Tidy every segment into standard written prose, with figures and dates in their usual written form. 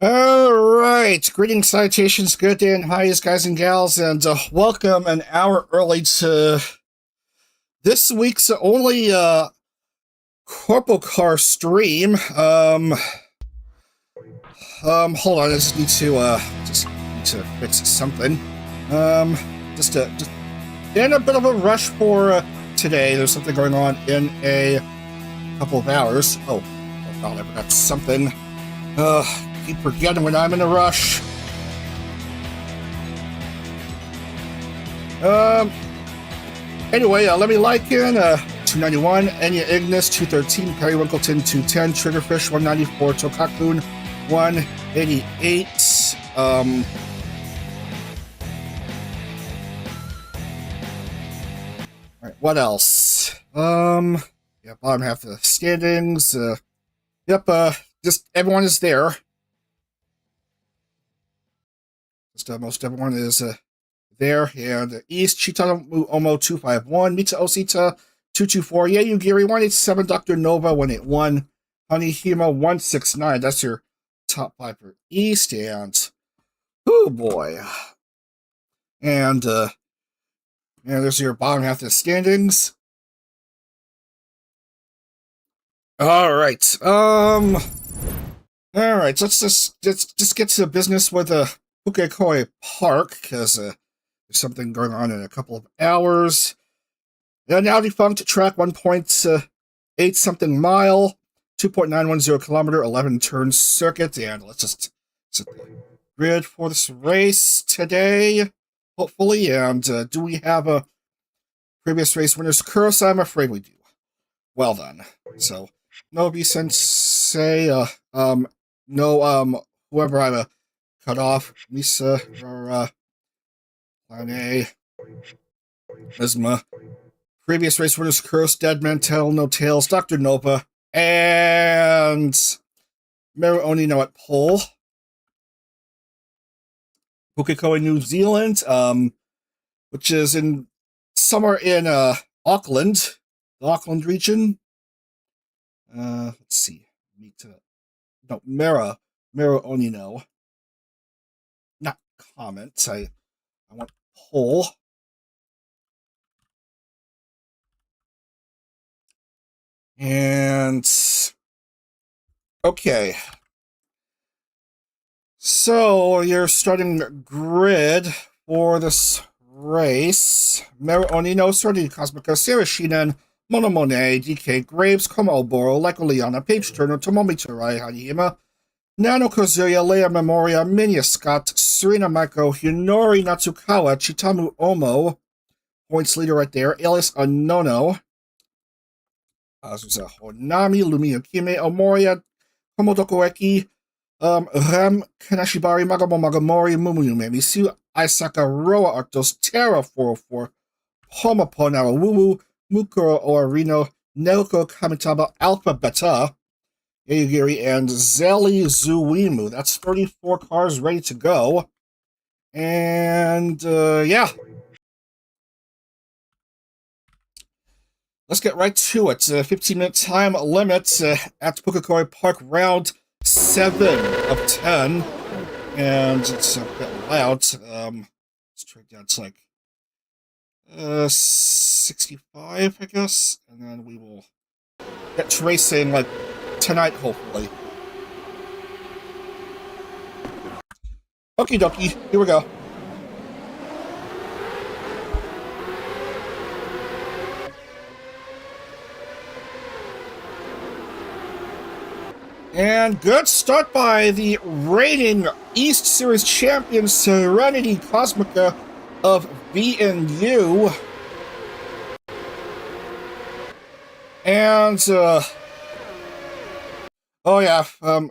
All right, greetings, salutations, good day, and highs, guys and gals, and welcome an hour early to this week's only CorpoCar stream. Hold on, I just need to fix something. Just in a bit of a rush for today. There's something going on in a couple of hours. Oh God, I forgot something. Keep forgetting when I'm in a rush. Anyway, let me like in 291, Enya Ignis 213, Perry Winkleton 210, Triggerfish 194, Tokakun 188. Alright, what else? Yeah, bottom half of the standings. Just everyone is there. Most everyone is there. And East, Chitano Omo 251, Mita Osita 224, Yayu Giri 187, Dr. Nova 181, Honey Hima 169. That's your top five for East. And oh boy. And there's your bottom half of the standings. All right. All right. Let's just get to business with Pukekohe Park, because there's something going on in a couple of hours. Now defunct track 1.8 something mile, 2.910 kilometer, 11 turn circuit, and let's just set the grid for this race today, hopefully. And do we have a previous race winner's curse? I'm afraid we do. Well done. So no V-Sensei, no whoever I've cut off, Lisa, or Line A, Isma. Previous race winners curse, Dead Mantel, No Tails, Dr. Nova, and Meru Onino at pole. Pukekohe, New Zealand, which is somewhere in Auckland, the Auckland region. Let's see. Meru Onino. Not comments. I want poll. And okay. So your starting grid for this race: Meru Onino, Sorta Cosmica, Sarah Sheenan, Monomone, DK Graves, Koma Oboro, Leiko Liana, Page Turner, Tomomi Turai, Hanihima, Nano Kozuya, Leia Memoria, Minya Scott, Serena Maiko, Hinori Natsukawa, Chitamu Omo, points leader right there, Alias Anono, Azusa Honami, Lumia Kime, Omoria, Komodoko Eki, Ram Kanashibari, Magamo Magamori, Mumuyu Misu, Isaka Roa Artos, Terra 404, Homapo Narawuwu, Mukuro Orino, Nelko Kamitaba, Alpha Beta, Yagiri, and Zeli Zuimu. That's 34 cars ready to go. And, yeah. Let's get right to it. 15-minute time limit at Pukekohe Park, round 7 of 10. And it's a bit loud. Let's try it down to like 65, I guess. And then we will get to racing like tonight, hopefully. Okie dokie, here we go. And good start by the reigning East Series champion Serenity Cosmica of VNU. And, oh yeah,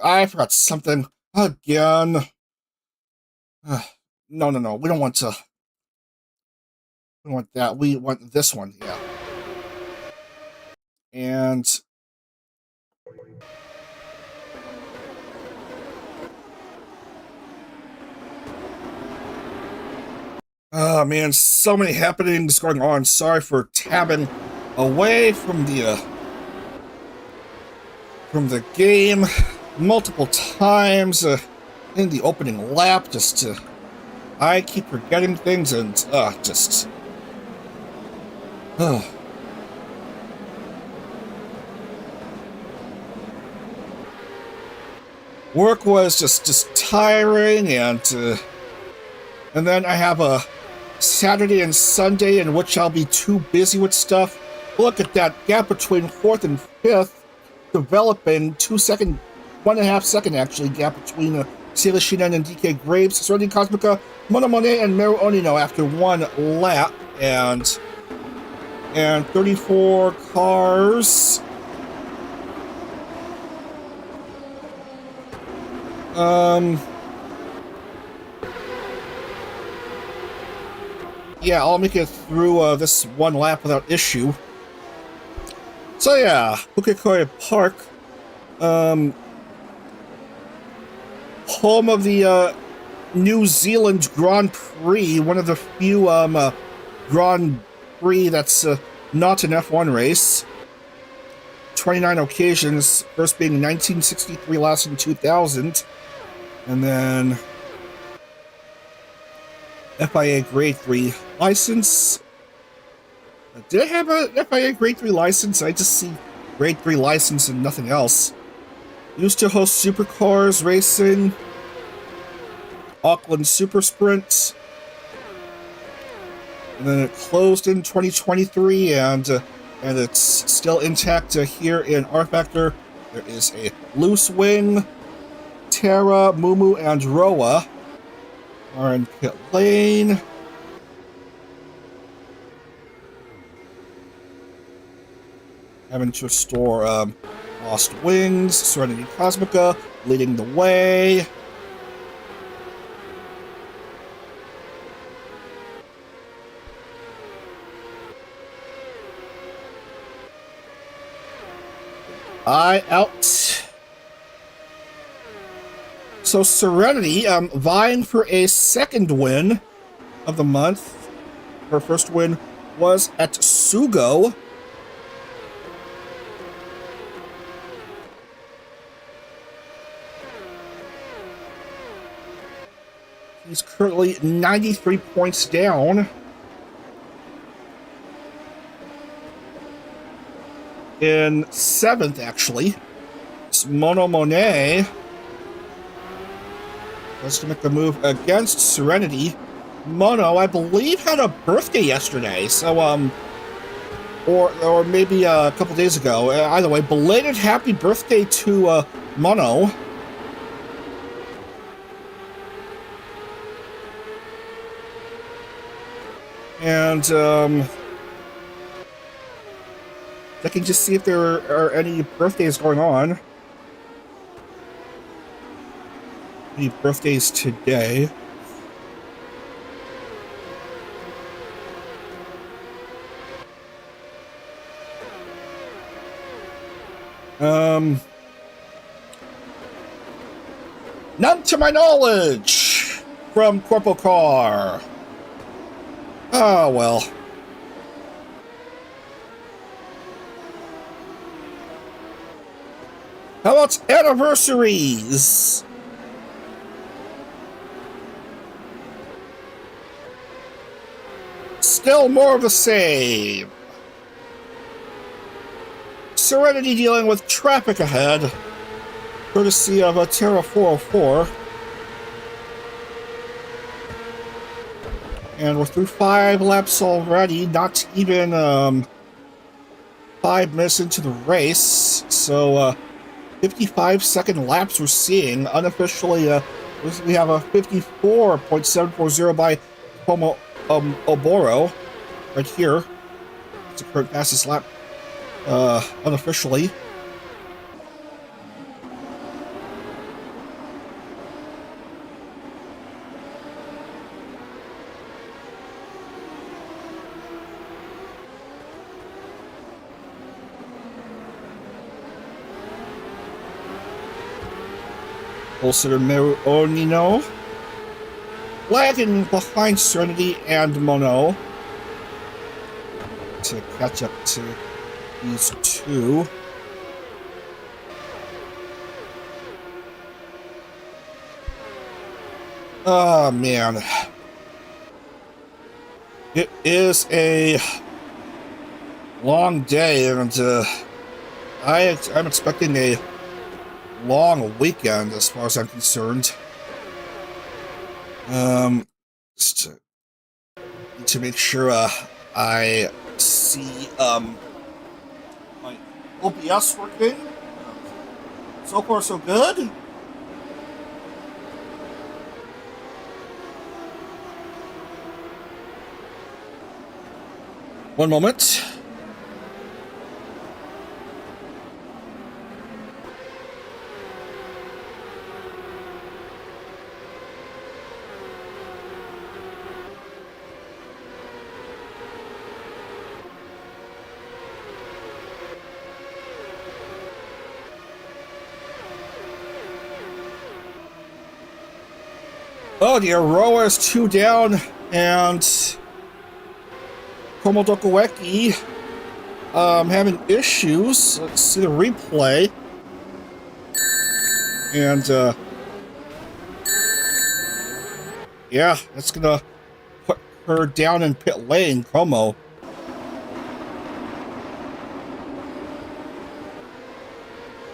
I forgot something again. No, we don't want to. We want that. We want this one, yeah. And oh man, so many happenings going on. Sorry for tabbing away from the game multiple times. in the opening lap. I keep forgetting things and just. Work was just tiring, and then I have a Saturday and Sunday in which I'll be too busy with stuff. Look at that gap between 4th and 5th developing. 1.5 second actually gap between Sailor Shinen and DK Graves, Sorta Cosmica, Monomone, and Meru Onino after one lap, and 34 cars. Yeah, I'll make it through this one lap without issue. So yeah, Pukekohe Park, home of the New Zealand Grand Prix, one of the few Grand Prix that's not an F1 race. 29 occasions, first being 1963, last in 2000, and then FIA Grade 3 license. Did I have a FIA Grade 3 license? I just see Grade 3 license and nothing else. Used to host supercars racing, Auckland Super Sprint, and then it closed in 2023, and it's still intact here in rFactor. There is a Loose Wing, Terra, Mumu, and Roa are in pit lane. Having to restore Lost Wings, Serenity Cosmica leading the way. Out. So Serenity, vying for a second win of the month. Her first win was at Sugo. He's currently 93 points down. In 7th, actually, it's Monomone. Let's make the move against Serenity. Mono, I believe, had a birthday yesterday, so or maybe a couple days ago. Either way, belated happy birthday to Mono. And I can just see if there are any birthdays going on. Any birthdays today? None to my knowledge from CorpoCar. Oh, well. How about anniversaries? Still more of the same. Serenity dealing with traffic ahead, courtesy of a Terra 404. And we're through 5 laps already, not even 5 minutes into the race. So 55-second laps we're seeing. Unofficially, we have a 54.740 by Homo Oboro right here. It's the current fastest lap unofficially. Consider Meru Onino lagging behind Serenity and Mono to catch up to these two. Oh, man. It is a long day, and I'm expecting a long weekend as far as I'm concerned. Just to make sure I see my OBS working. So far, so good. One moment. Oh dear, Roa is 2 down, and Komodokueki having issues. Let's see the replay. And yeah, that's gonna put her down in pit lane, Como.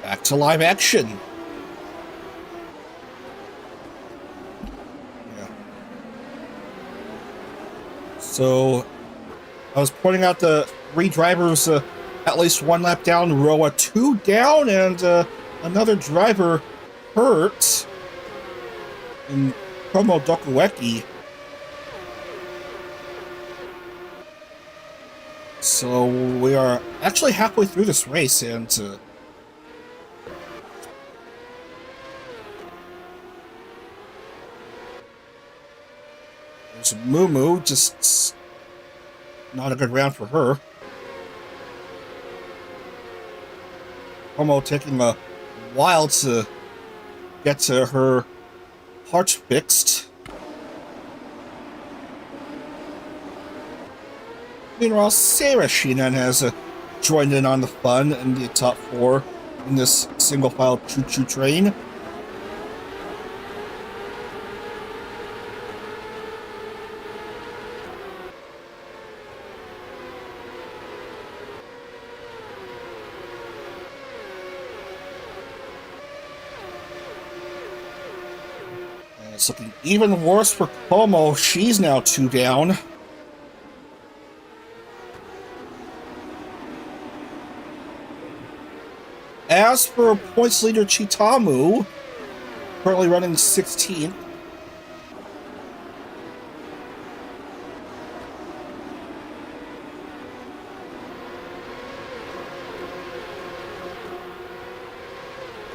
Back to live action. So, I was pointing out the 3 drivers at least 1 lap down, Roa 2 down, and another driver hurt in Komodokueki. So, we are actually halfway through this race, and there's Moo, just not a good round for her. Como taking a while to get to her heart fixed. Meanwhile, Sarah Sheenan has joined in on the fun in the top 4 in this single-file choo-choo train. It's looking even worse for Como. She's now 2 down. As for points leader Chitamu, currently running 16th.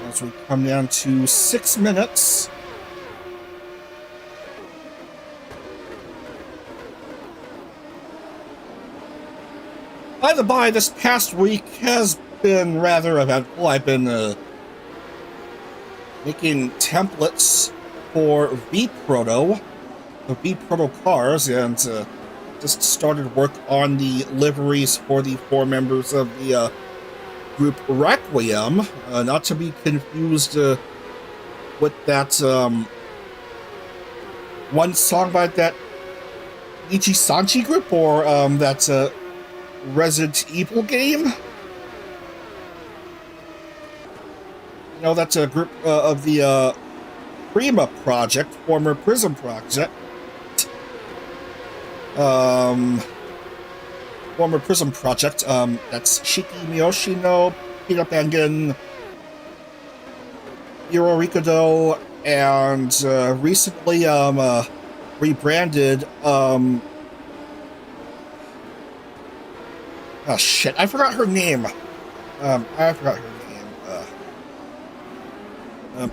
As we come down to 6 minutes. By the by, this past week has been rather eventful. I've been making templates for vProto, the vProto cars, and just started work on the liveries for the 4 members of the group Requiem, not to be confused with that one song by that Ichi Sanchi group, or that Resident Evil game. You know, that's a group of the Prima Project, former Prism Project. Former Prism Project. That's Shiki Miyoshino, Peter Bangen, Yororikudo, and recently rebranded. Oh shit! I forgot her name. I forgot her name.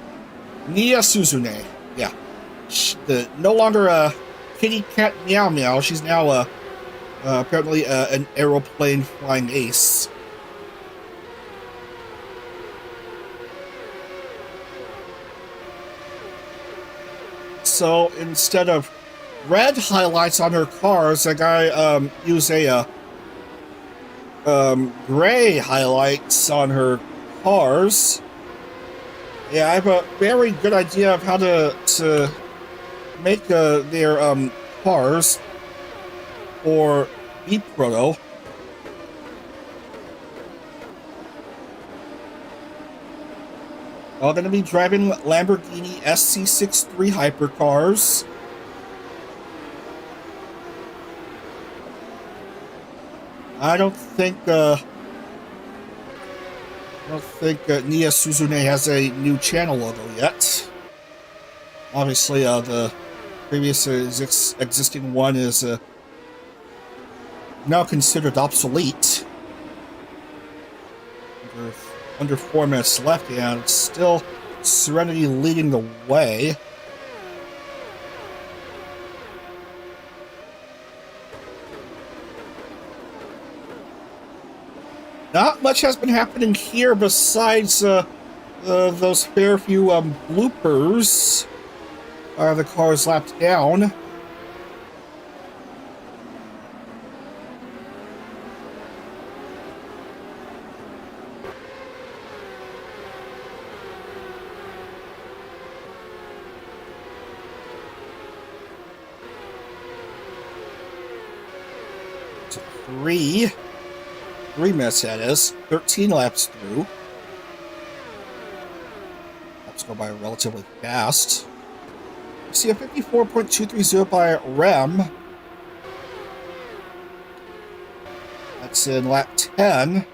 Nia Suzune. Yeah, no longer kitty cat meow meow. She's now apparently an aeroplane flying ace. So instead of red highlights on her cars, a guy used a gray highlights on her cars. Yeah, I have a very good idea of how to make their cars for vProto. All going to be driving Lamborghini SC63 hypercars. I don't think Nia Suzune has a new channel logo yet. Obviously, the previous existing one is now considered obsolete. Under 4 minutes left, and it's still Serenity leading the way. Not much has been happening here besides those fair few bloopers. The cars lapped down. Three minutes, that is. 13 laps through. Laps go by relatively fast. You see a 54.230 by Rem. That's in lap 10.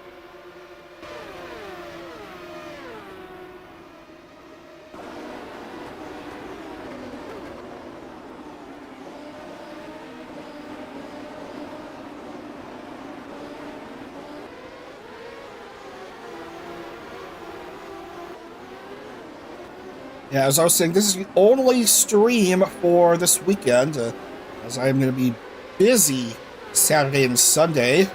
Yeah, as I was saying, this is the only stream for this weekend, as I am going to be busy Saturday and Sunday.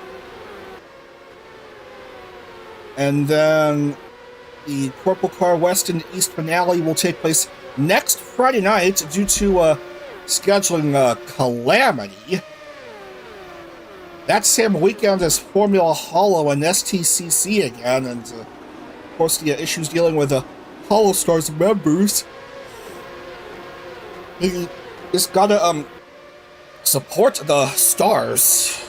And then the CorpoCar West and East finale will take place next Friday night due to scheduling calamity. That same weekend is Formula Hollow and STCC again, and of course the issues dealing with Hollow Stars members. He just gotta support the stars,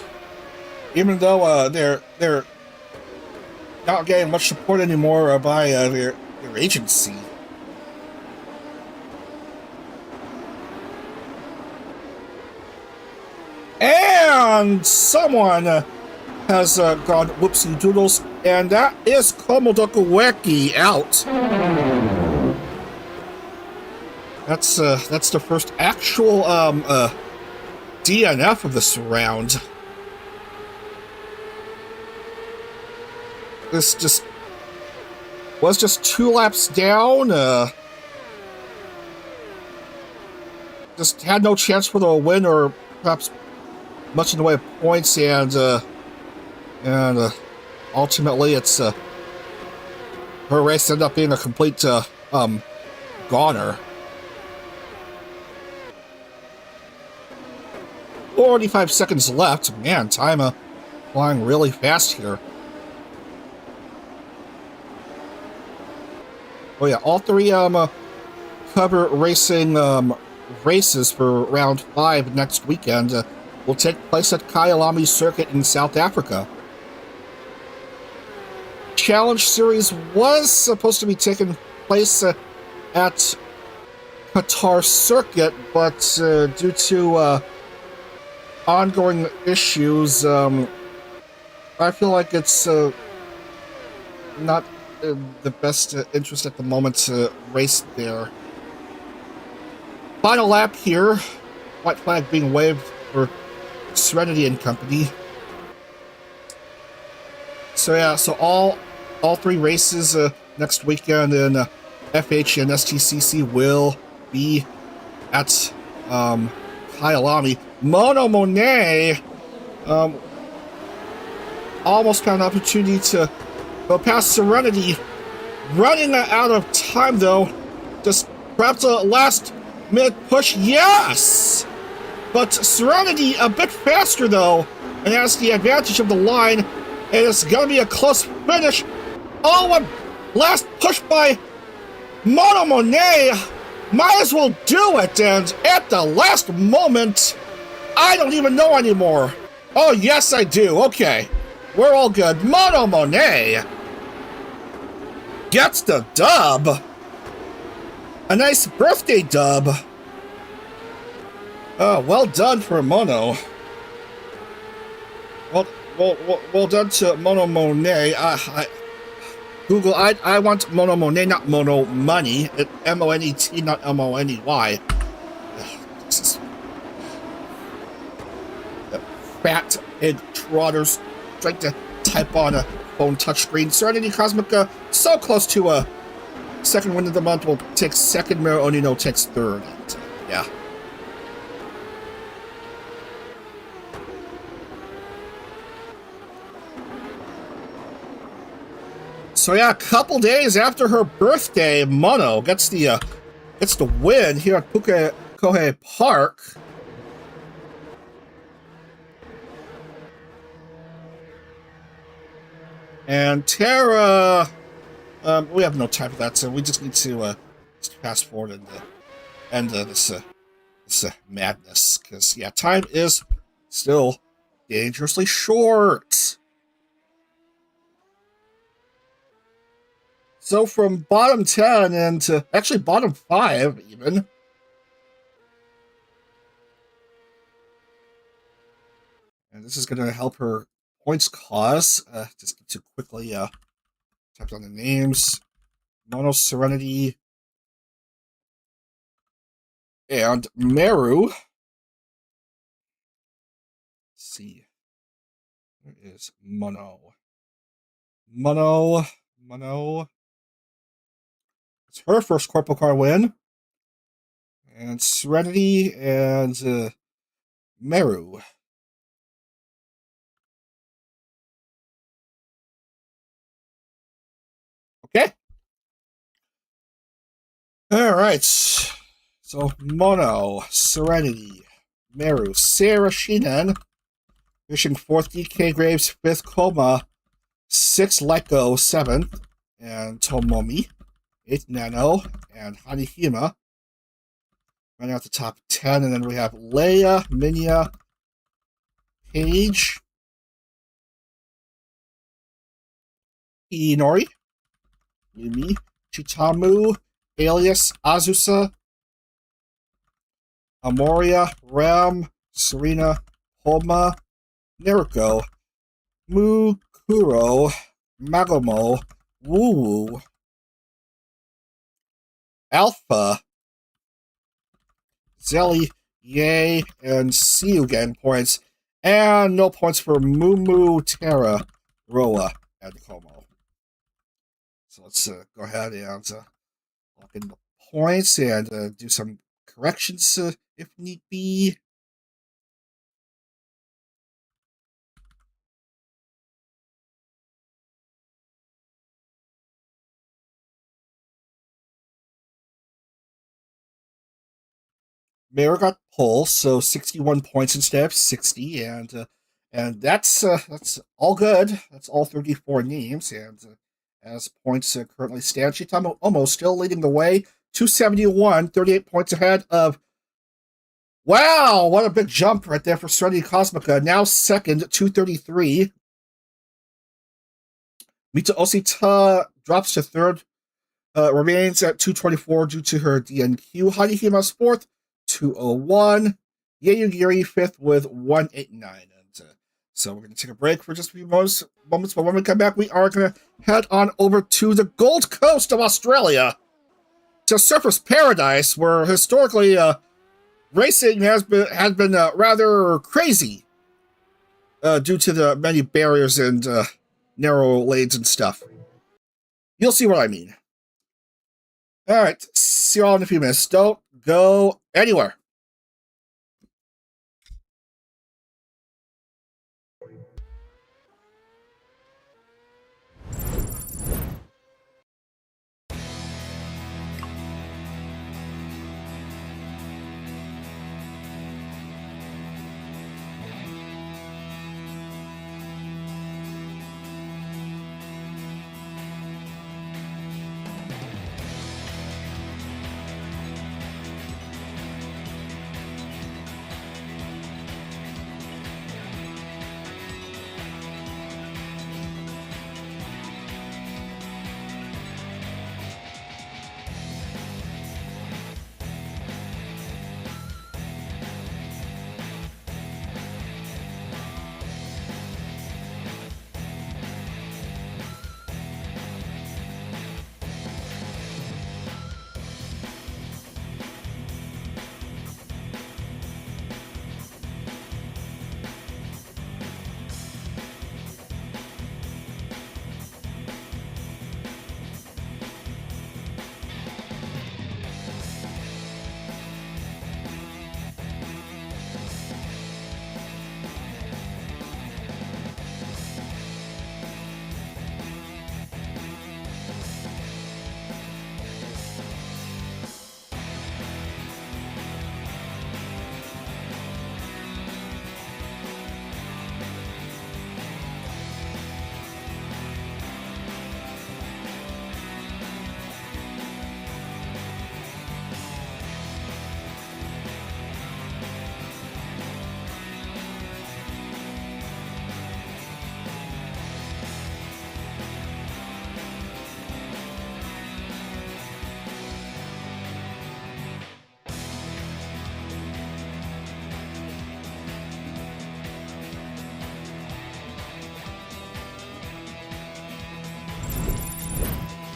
even though they're not getting much support anymore by their agency. And someone has gone whoopsie doodles, and that is Komodokuweki out. That's the first actual DNF of this round. This was just 2 laps down. Just had no chance for the win, or perhaps much in the way of points, and ultimately it's her race ended up being a complete goner. 45 seconds left. Man, time flying really fast here. Oh yeah, all 3 cover racing races for round 5 next weekend will take place at Kyalami Circuit in South Africa. Challenge Series was supposed to be taking place at Qatar Circuit, but due to ongoing issues, I feel like it's not the best interest at the moment to race there. Final lap here. White flag being waved for Serenity and company. So yeah, so all 3 races next weekend in FH and STCC will be at Kyalami. Mono Monet almost found an opportunity to go past Serenity. Running out of time though. Just perhaps a last minute push. Yes! But Serenity a bit faster though, and has the advantage of the line. And it's gonna be a close finish. Oh, a last push by Mono Monet. Might as well do it, and at the last moment, I don't even know anymore. Oh, yes, I do. Okay. We're all good. Mono Monet gets the dub. A nice birthday dub. Oh, well done for Mono. Well done to Mono Monet. Google, I want Mono Monet, not Mono Money. M-O-N-E-T, not M-O-N-E-Y. Fat head trotters trying to type on a phone touchscreen. Serenity Cosmica, so close to a second win of the month. Will take second. Miro Onino takes third. Yeah. So yeah, a couple days after her birthday, Mono gets the win here at Pukekohe Park. And Tara, we have no time for that, so we just need to fast forward and end this madness, because yeah, time is still dangerously short. So from bottom 10 and to actually bottom 5 even. And this is going to help her points cause. Just to quickly type down the names. Mono Serenity and Meru. Let's see. Where is Mono? Mono. It's her first CorpoCar win. And Serenity and Meru. Okay. All right. So Mono, Serenity, Meru, Sarah Sheenan, finishing 4th, DK Graves 5th, Koma 6th, Leiko 7th, and Tomomi 8th, Nano, and Hanihima running out the top 10. And then we have Leia, Minya, Paige, Inori, Yumi, Chitamu, Alias, Azusa, Amoria, Ram, Serena, Homa, Naruko, Mukuro, Magomo, Woo, Alpha, Zelly, Yay, and see you again points. And no points for Mumu, Terra, Roa, and Como. So let's go ahead and lock in the points and do some corrections if need be. Mara got pole, so 61 points instead of 60, and that's all good. That's all 34 names, and as points currently stand, Shitamo almost still leading the way, 271, 38 points ahead of. Wow, what a big jump right there for Serenity Cosmica. Now second, 233. Mita Osita drops to third, remains at 224 due to her DNQ. Hanihima's fourth, 201. Yayugiri fifth with 189. And so we're going to take a break for just a few moments, but when we come back, we are going to head on over to the Gold Coast of Australia, to Surfers Paradise, where historically racing has been rather crazy due to the many barriers and narrow lanes and stuff. You'll see what I mean. All right, see you all in a few minutes. Don't go anywhere.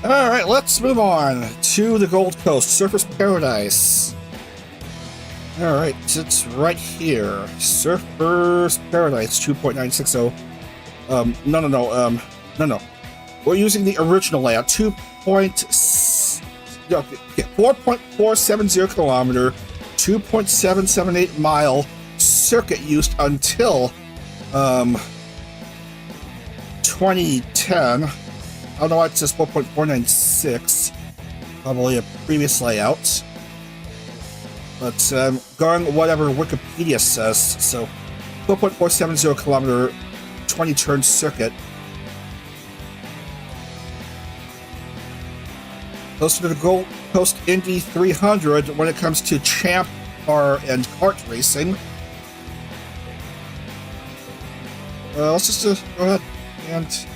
Alright, let's move on to the Gold Coast, Surfers Paradise. Alright, it's right here. Surfers Paradise 2.960. No. We're using the original layout, 4.470 kilometer, 2.778 mile circuit used until 2010. I don't know why it says 4.496. Probably a previous layout. But going whatever Wikipedia says, so 4.470 kilometer, 20 turn circuit. Close to the Gold Coast Indy 300 when it comes to ChampCar and kart racing. Let's just go ahead and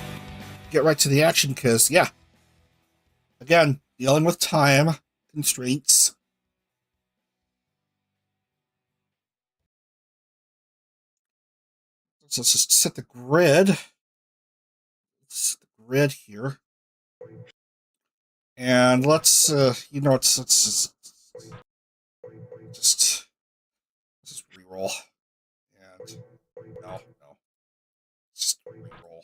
get right to the action, because, yeah. Again, dealing with time constraints. So let's just set the grid. Let's set the grid here. And let's, let's just reroll. And, no. Just reroll.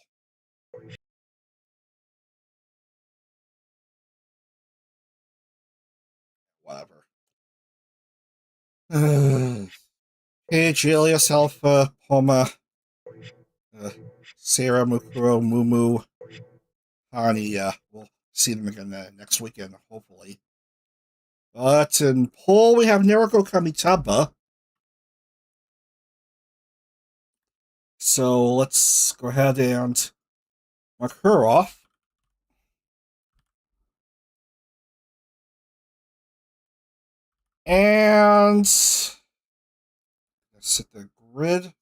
Whatever. Page, Alias, Alpha, Poma, Sarah, Mukuro, Mumu, Hani. We'll see them again next weekend, hopefully. But in Pole, we have Naruko Kamitaba. So let's go ahead and mark her off. And let's set the grid.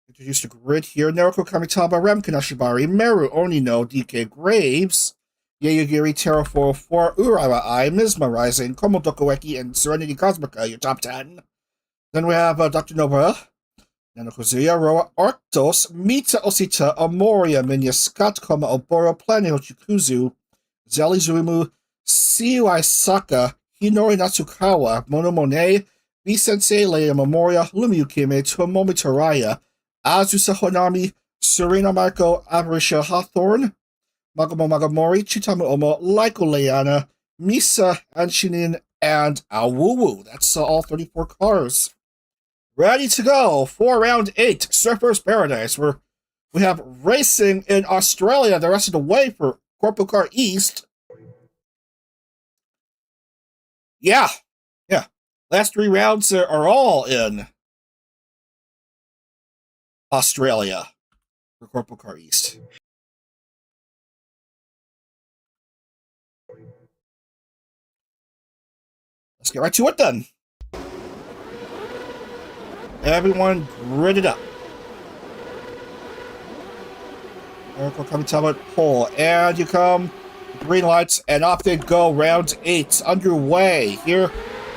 Introduce the grid here. Naruko Kamitaba, Rem Kanashibari, Meru, Onino, DK Graves, Yayagiri, Terra 404, Urawa Ai, Mizma Rising, Komodoku Eki, and Serenity Cosmica, your top 10. Then we have Dr. Nobara, Nanokozuya, Roa Arctos, Mita Osita, Amoria, Minya, Scott, Koma, Oboro, Planet Hochikuzu, Zeli Zuimu, Siwai Saka, Hinori Natsukawa, Monomone, V-Sensei, Leia Memoria, Lumiyu Kime, Tomomi Taraya, Azusa Honami, Serena Marco, Avarisha Hawthorne, Magamo Magamori, Chitamu Omo, Laiko Leana, Misa Anshinin, and Awuwu. That's all 34 cars. Ready to go for round 8, Surfers Paradise, where we have racing in Australia the rest of the way for CorpoCar East. Yeah. Last 3 rounds are all in Australia for CorpoCar East. Let's get right to it then. Everyone gridded up. Erico Kamitaba pole, and you come. Green lights, and off they go. Round 8 underway here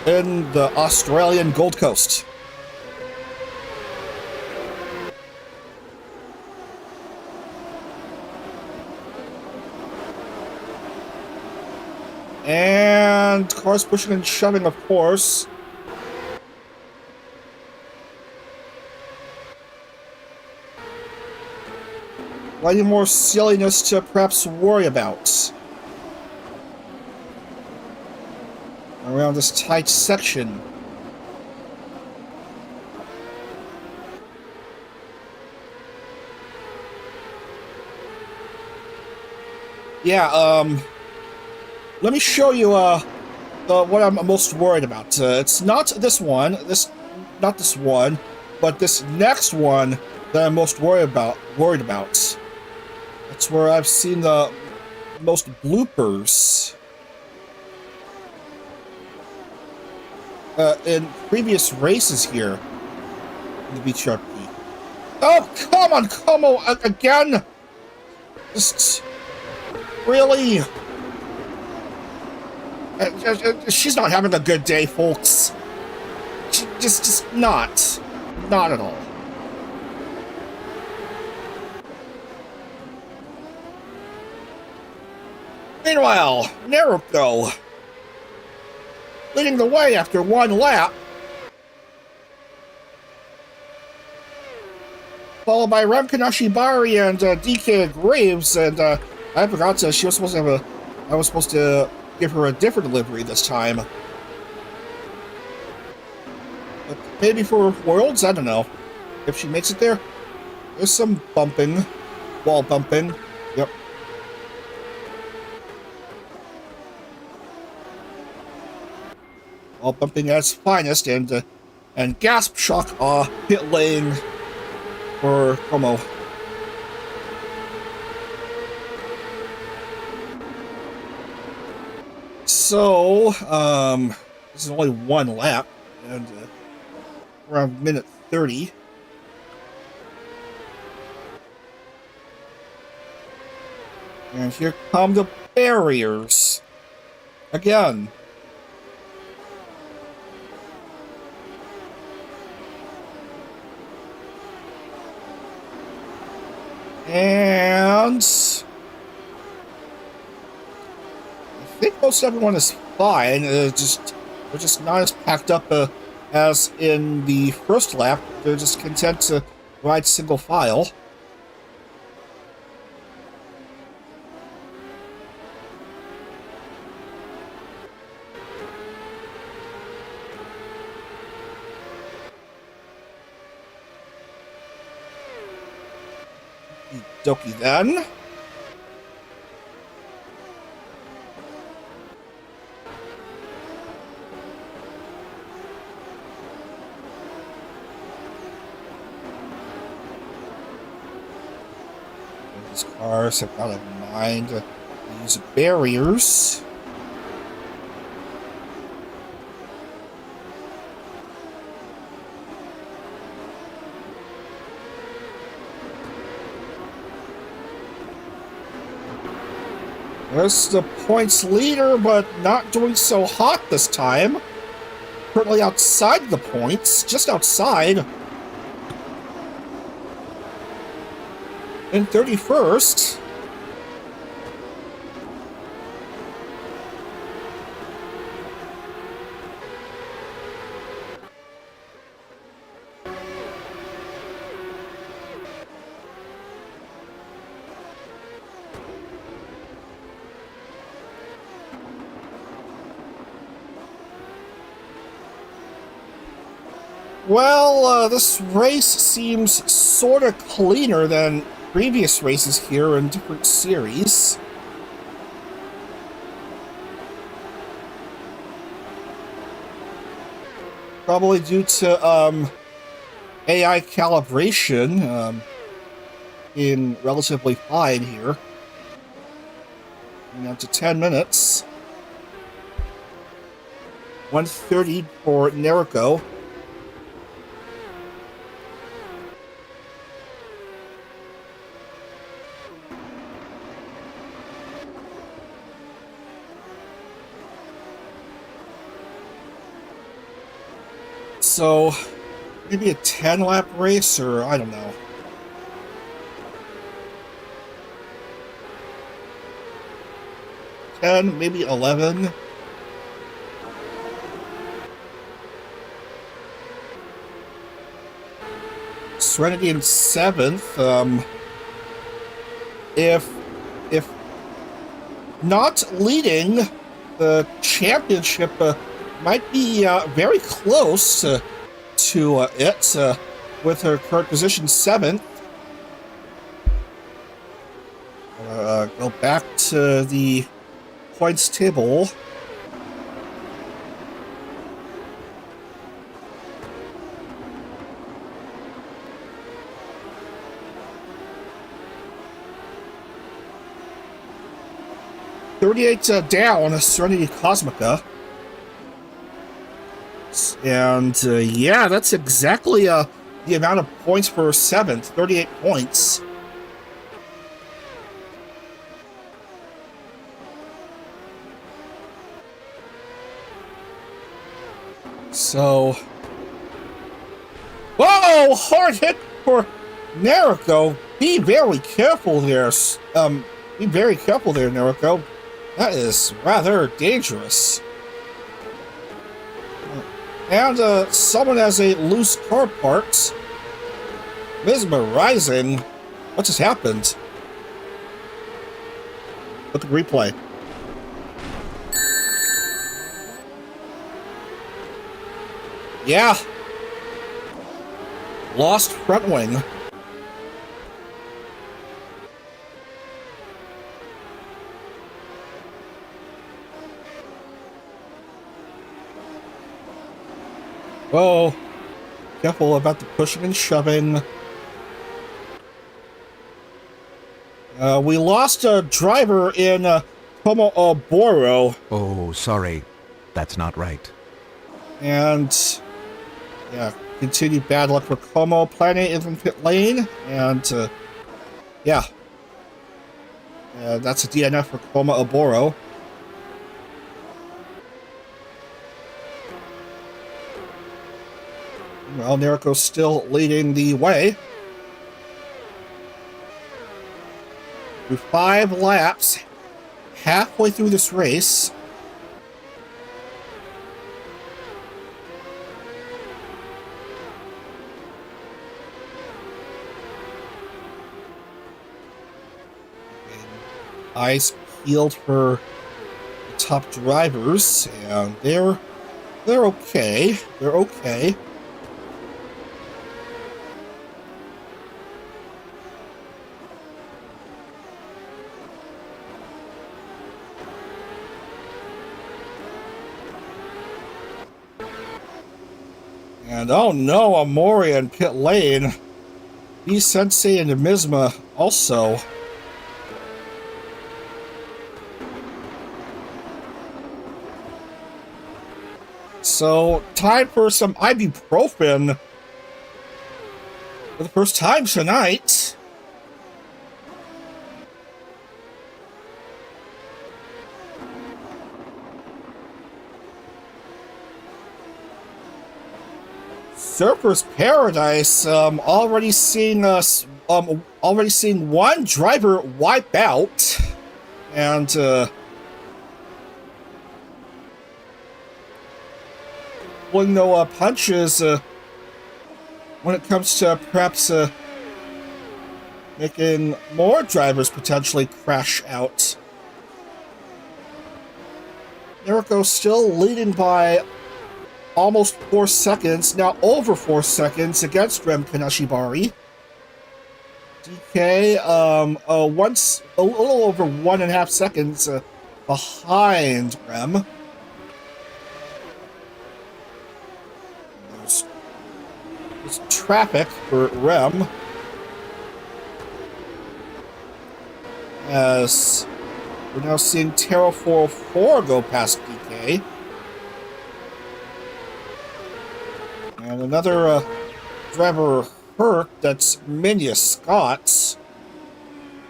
in the Australian Gold Coast. And cars pushing and shoving, of course. Plenty more silliness to perhaps worry about around this tight section. Yeah, let me show you what I'm most worried about. It's not this one, not this one, but this next one that I'm most worried about. That's where I've seen the most bloopers in previous races here in the VTubers. Oh, come on, again! Just really. She's not having a good day, folks. Just not at all. Meanwhile, Naruto leading the way after one lap, followed by Remkin Ashibari and DK Graves, and I forgot to, she was supposed to have I was supposed to give her a different delivery this time. But maybe for Worlds, I don't know. If she makes it there, there's some bumping, wall bumping, yep. Wall bumping at its finest, and gasp shock pit lane for Como. So, this is only one lap, and around minute 30. And here come the barriers. Again. And I think most everyone is fine. They're just not as packed up as in the first lap. They're just content to ride single file. Dokie then. These cars have got in mind to use barriers. There's the points leader, but not doing so hot this time. Currently outside the points, just outside. In 31st. Well, this race seems sort of cleaner than previous races here in different series. Probably due to AI calibration in relatively fine here. And up to 10 minutes. 1:30 for Naruto. So, maybe a 10-lap race, or I don't know. Maybe 11. Serenity in 7th. If not leading the championship, might be very close to it with her current position 7th. Go back to the points table. $38 down, Serenity Cosmica. And yeah, that's exactly the amount of points for 7th, 38 points. So, whoa, hard hit for Naruto. Be very careful there. Be very careful there, Naruto. That is rather dangerous. And someone has a loose car parked. Mesmerizing. What just happened? Look at the replay. Yeah. Lost front wing. Whoa. Careful about the pushing and shoving. We lost a driver in Komoboro. Oh, sorry. That's not right. And, yeah, continued bad luck for Como. Planning in pit lane. And, yeah. That's a DNF for Komoboro. Well, Nariko's still leading the way. Through 5 laps, halfway through this race. Eyes peeled for the top drivers, and they're okay. They're okay. And oh no, Amori in pit lane. B-Sensei and Mizma also. So, time for some ibuprofen for the first time tonight. Surfer's Paradise, already seeing one driver wipe out, and pulling no punches when it comes to perhaps making more drivers potentially crash out. Nariko still leading by almost 4 seconds, now over 4 seconds against Rem Kanashibari. DK, once a little over 1.5 seconds behind Rem. There's traffic for Rem, as we're now seeing Terra 404 go past DK. And another driver hurt, that's Minya Scott.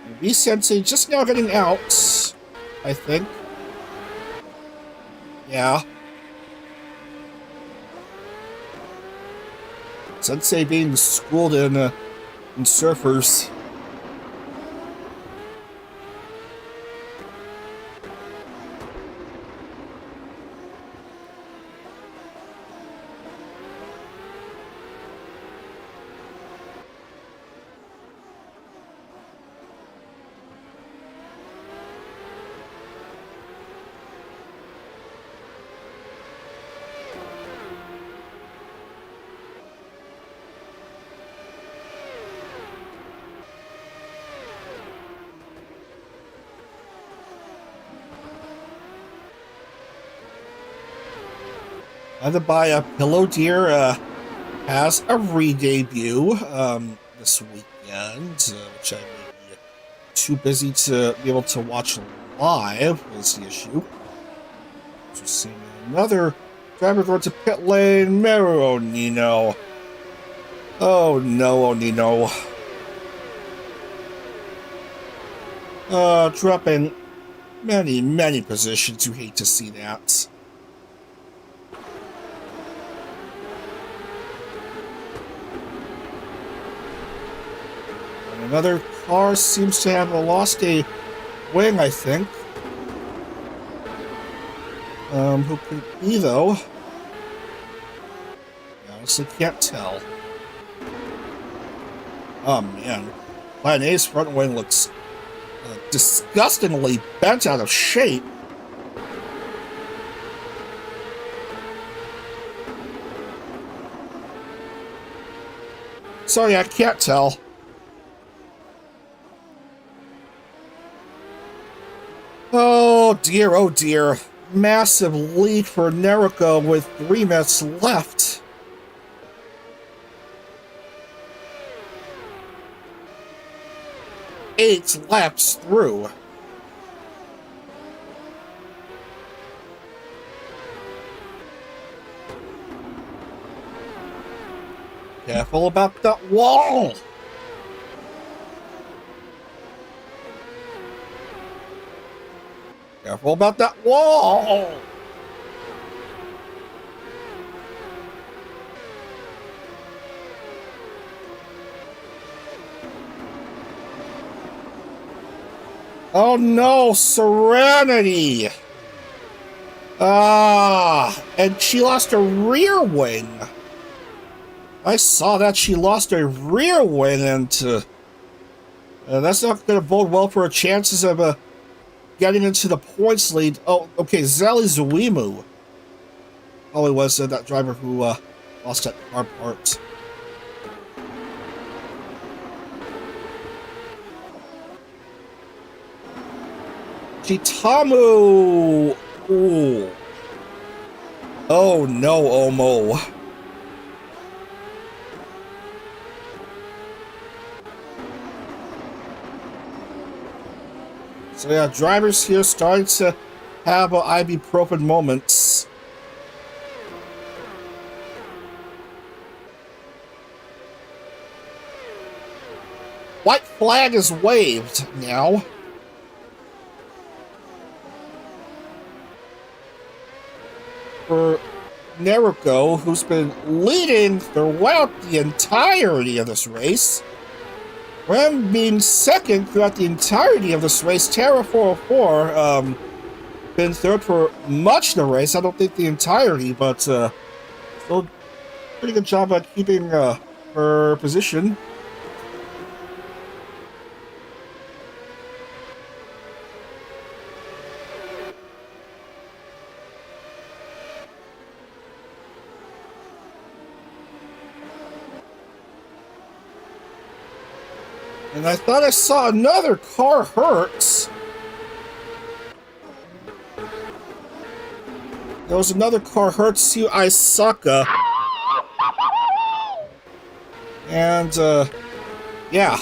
And V-Sensei just now getting out, I think. Yeah. Sensei being schooled in surfers. Adabaya Pillow Deer has a re-debut this weekend, which I may be too busy to be able to watch live, is the issue. We're seeing another driver going to pit lane, Meru Onino. Oh no, Onino. Dropping many positions. You hate to see that. Another car seems to have lost a wing, I think. Who could it be, though? I honestly can't tell. Oh, man. Plan A's front wing looks disgustingly bent out of shape. Sorry, I can't tell. Oh dear. Massive lead for Neriko with 3 minutes left. Eight laps through. Careful about that wall! Careful about that wall! Oh no, Serenity! And she lost her rear wing. I saw that she lost her rear wing, and that's not going to bode well for her chances of getting into the points lead. Oh, okay, Zali Zuimu. Oh, it was that driver who lost that car part. Chitamu! Ooh. Oh no, Omo. So yeah, drivers here starting to have ibuprofen moments. White flag is waved now. For Neriko, who's been leading throughout the entirety of this race. Rem being second throughout the entirety of this race. Terra 404 been third for much of the race. I don't think the entirety, but still pretty good job at keeping her position. And I thought I saw another car hurt. There was another car hurt, Sue Isaka. And, yeah.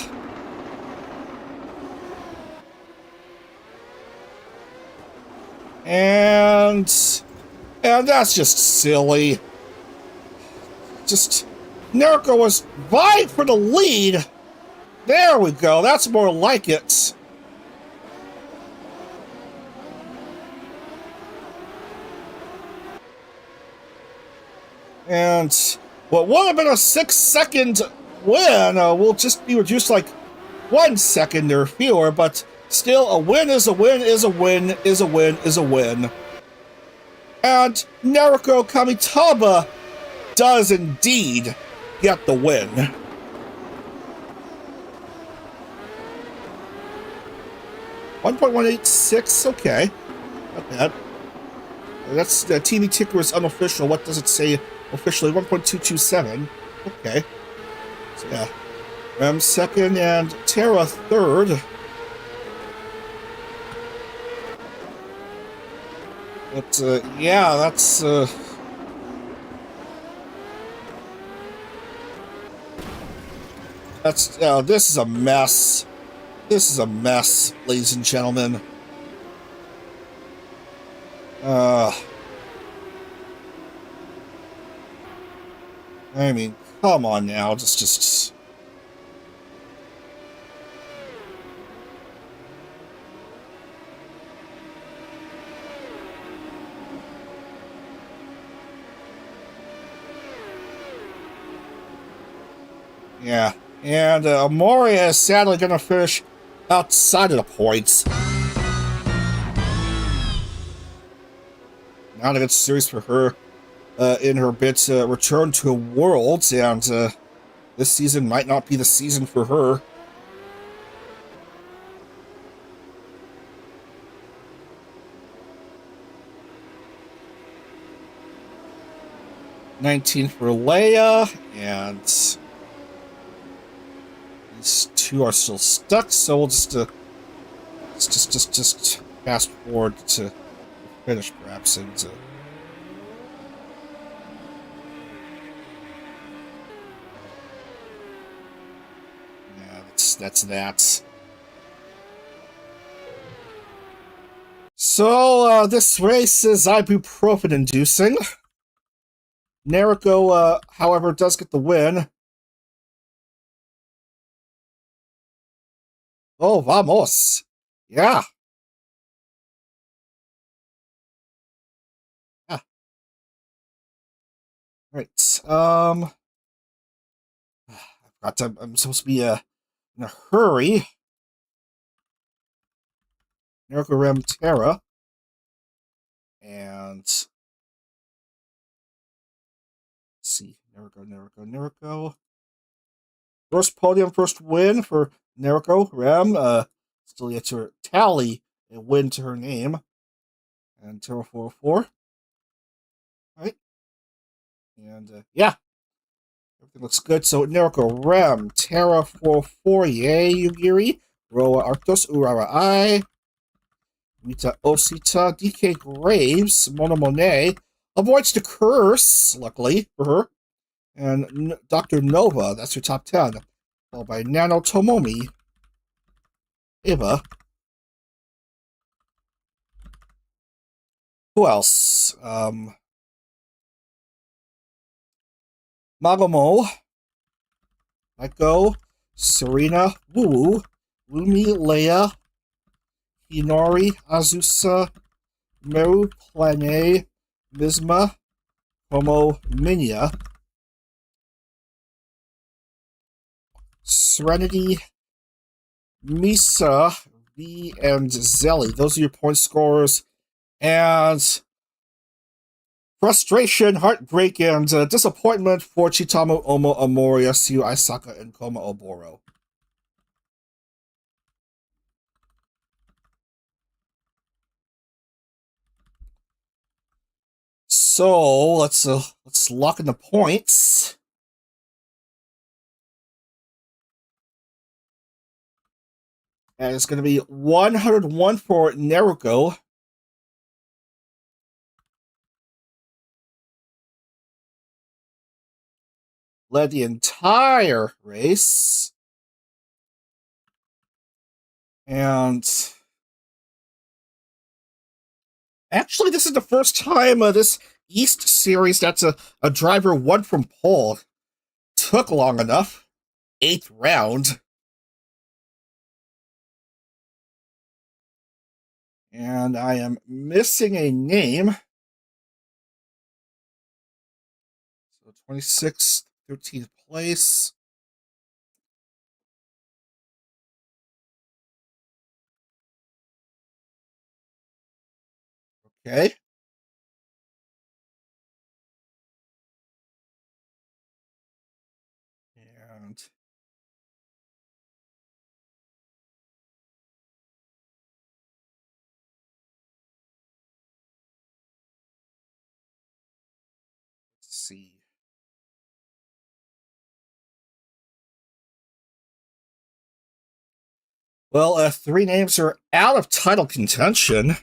And that's just silly. Just, Neriko was vying for the lead. There we go, that's more like it. And what would have been a 6-second win will just be reduced to like 1 second or fewer, but still a win is a win is a win is a win is a win. And Neriko Kamitaba does indeed get the win. .186, okay. Not bad. That's the TV ticker is unofficial. What does it say officially? 1.227. Okay. So yeah. Rem second and Terra third. But yeah, that's this is a mess. This is a mess, ladies and gentlemen. I mean, come on now, just... Yeah, and Moria is sadly going to finish outside of the points. Not a good series for her in her bid to return to Worlds, and this season might not be the season for her. 19 for Leia, and these two are still stuck, so we'll just fast forward to finish, perhaps, and yeah, that's that. So this race is ibuprofen-inducing. Nariko, however, does get the win. Oh, vamos. Yeah. Yeah. Right. I'm supposed to be in a hurry. Nariko Rem Terra. And let's see. Nariko. First podium, first win for Nariko Rem. Still yet to tally a win to her name. And Terra 404. Right. And yeah. Everything looks good. So Nariko Rem, Terra 404, yay, Yugiri. Roa Arctos, Urara I. Mita Osita, DK Graves, Monomone. Avoids the curse, luckily for her. And Dr. Nova, that's her top 10. Followed by Nano Tomomi. Eva. Who else? Magomo. Maiko. Serena. Woo. Lumi. Leia. Hinori. Azusa. Meru. Plane. Misma. Homo. Minya. Serenity, Misa, V, and Zelly. Those are your point scorers. And frustration, heartbreak, and disappointment for Chitamu, Omo, Amori, Yasu, Aisaka, and Koma Oboro. So let's lock in the points. And it's going to be 101 for Naruko. Led the entire race. And actually, this is the first time this East Series that's a driver won from pole. Took long enough. 8th round. And I am missing a name. So 26th, 13th place. Okay. And let's see. Well, 3 names are out of title contention.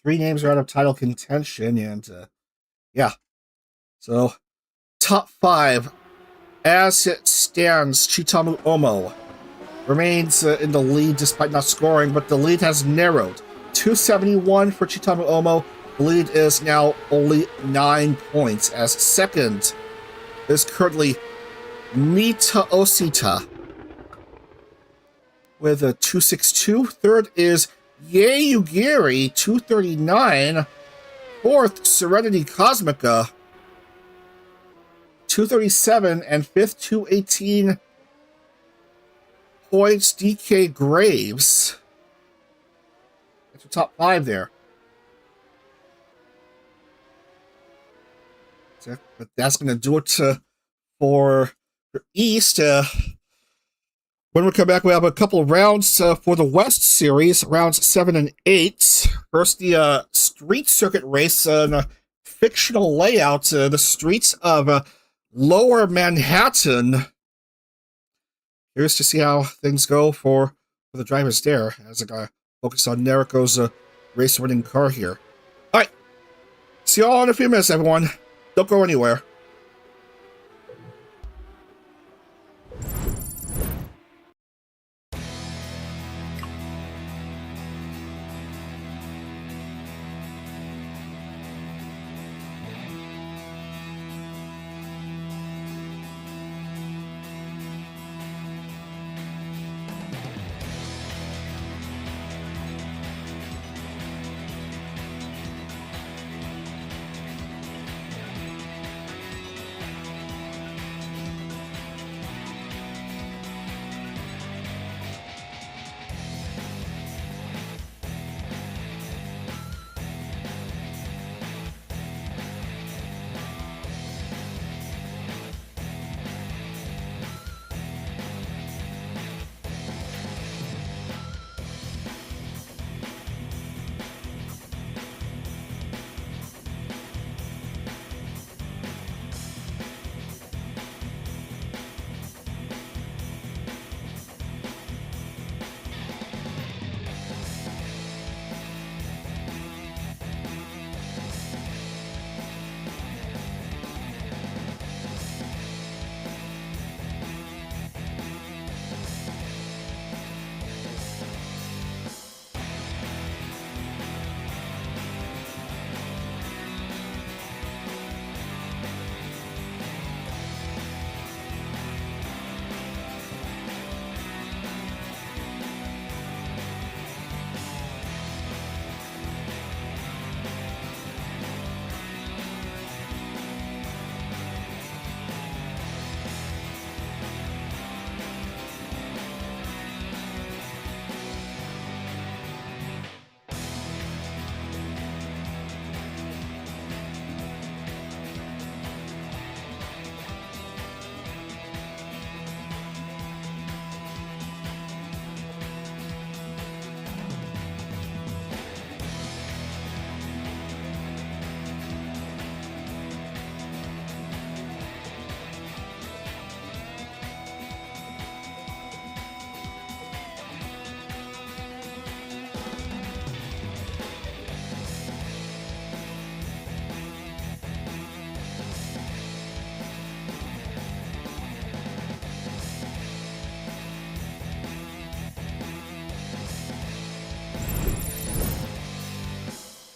3 names are out of title contention, and yeah. So, top 5, as it stands, Chitamu Omo remains in the lead despite not scoring, but the lead has narrowed. 271 for Chitamu Omo. The lead is now only 9 points, as second is currently Mita Osita with a 262. Third is Yeyugiri, 239. Fourth, Serenity Cosmica, 237. And fifth, 218 points, DK Graves. That's your top 5 there. but that's going to do it for East. When we come back, we have a couple of rounds for the West Series, rounds 7 and 8. First, the street circuit race in a fictional layout, the streets of Lower Manhattan. Here's to see how things go for the drivers there, as I got focus on Nariko's race-winning car here. All right, see you all in a few minutes, everyone. Don't go anywhere.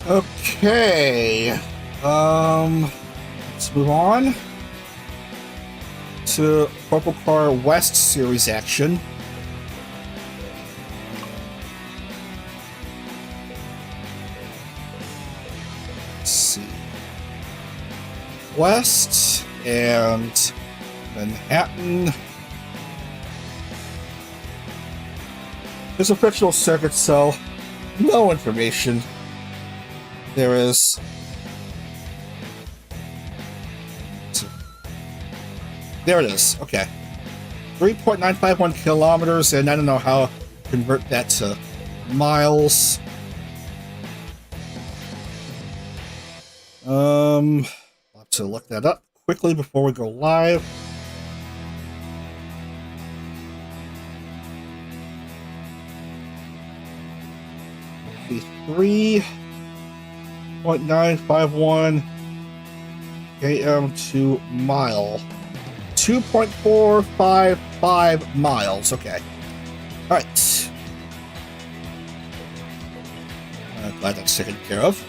Okay, let's move on to CorpoCar West Series action. Let's see. West and Manhattan. There's a fictional circuit, so no information. There is. There it is. Okay. 3.951 kilometers, and I don't know how to convert that to miles. I'll have to look that up quickly before we go live. The 3.951 km to mile. 2.455 miles. Okay. All right. Glad that's taken care of.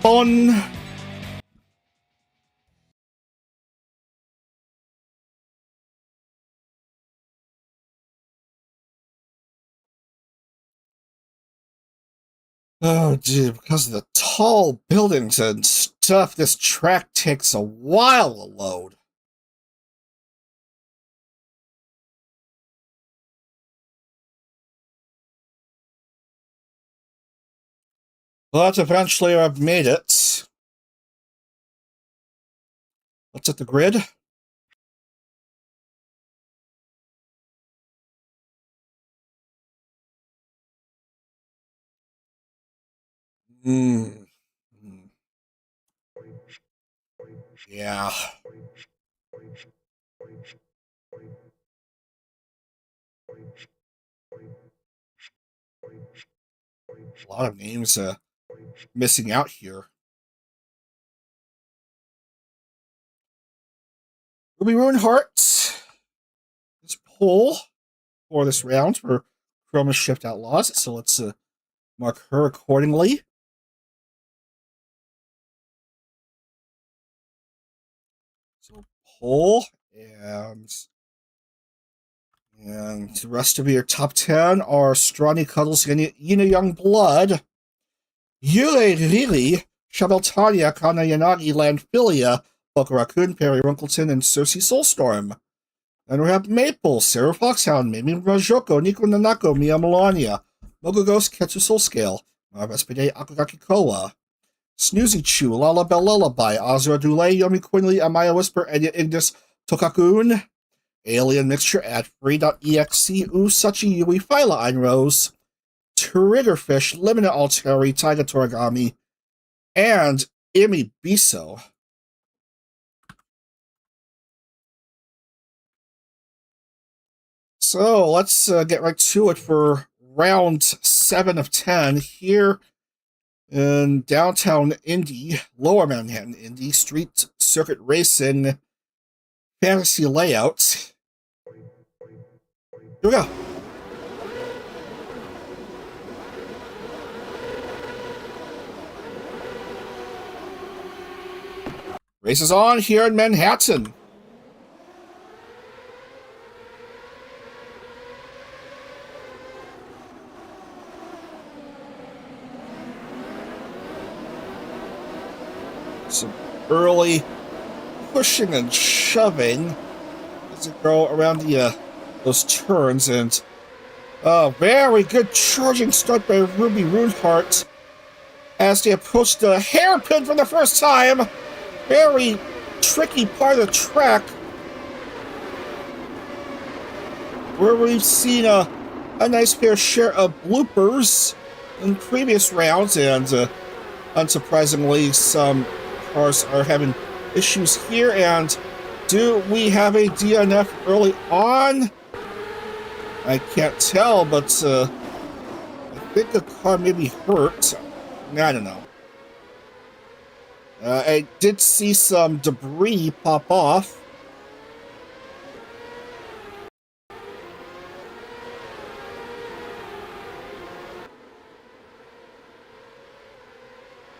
Fun. Oh, gee, because of the tall buildings and stuff, this track takes a while to load. But eventually I've made it. What's at the grid? Hmm. Yeah. A lot of names missing out here. Ruby Runeheart. Let's pull for this round for Chroma Shift Outlaws. So let's mark her accordingly. So pull and the rest of your top 10 are Strani Cuddles, Yina Young Blood, Yule Lili, Shabeltania, Kana Yanagi, Landphilia, Boku Raccoon, Perry Runkleton, and Cersei Soulstorm. And we have Maple, Sarah Foxhound, Mimi Rajoko, Nico Nanako, Mia Melania, Mogo Ghost, Ketsu Soul Scale, Marvespide, Akagaki Koa, Snoozy Chew, Lala Bell Lullaby, Azura Dule, Yomi Quinley, Amaya Whisper, Enya Ignis, Tokakun, Alien Mixture at Free.exe, Usachi Yui Phyla Einrose, Triggerfish, Limina Alteri, Taiga Toragami, and Imi Biso. So let's get right to it for round 7 of 10 here in downtown Indy, Lower Manhattan Indy, Street Circuit Racing Fantasy Layout. Here we go. Race is on here in Manhattan. Some early pushing and shoving as it go around the those turns, and very good charging start by Ruby Runeheart as they approach the hairpin for the first time. Very tricky part of the track where we've seen a nice fair share of bloopers in previous rounds, and unsurprisingly, some cars are having issues here. And do we have a DNF early on? I can't tell, but I think the car may be hurt. I don't know. I did see some debris pop off.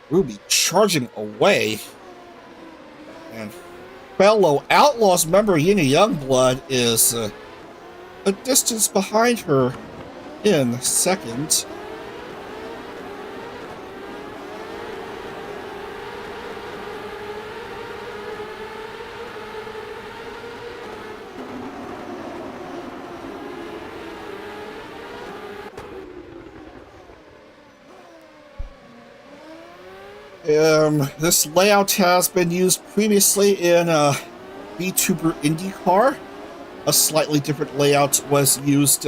Ruby charging away. And fellow Outlaws member Yina Youngblood is a distance behind her in second. This layout has been used previously in VTuber IndyCar. A slightly different layout was used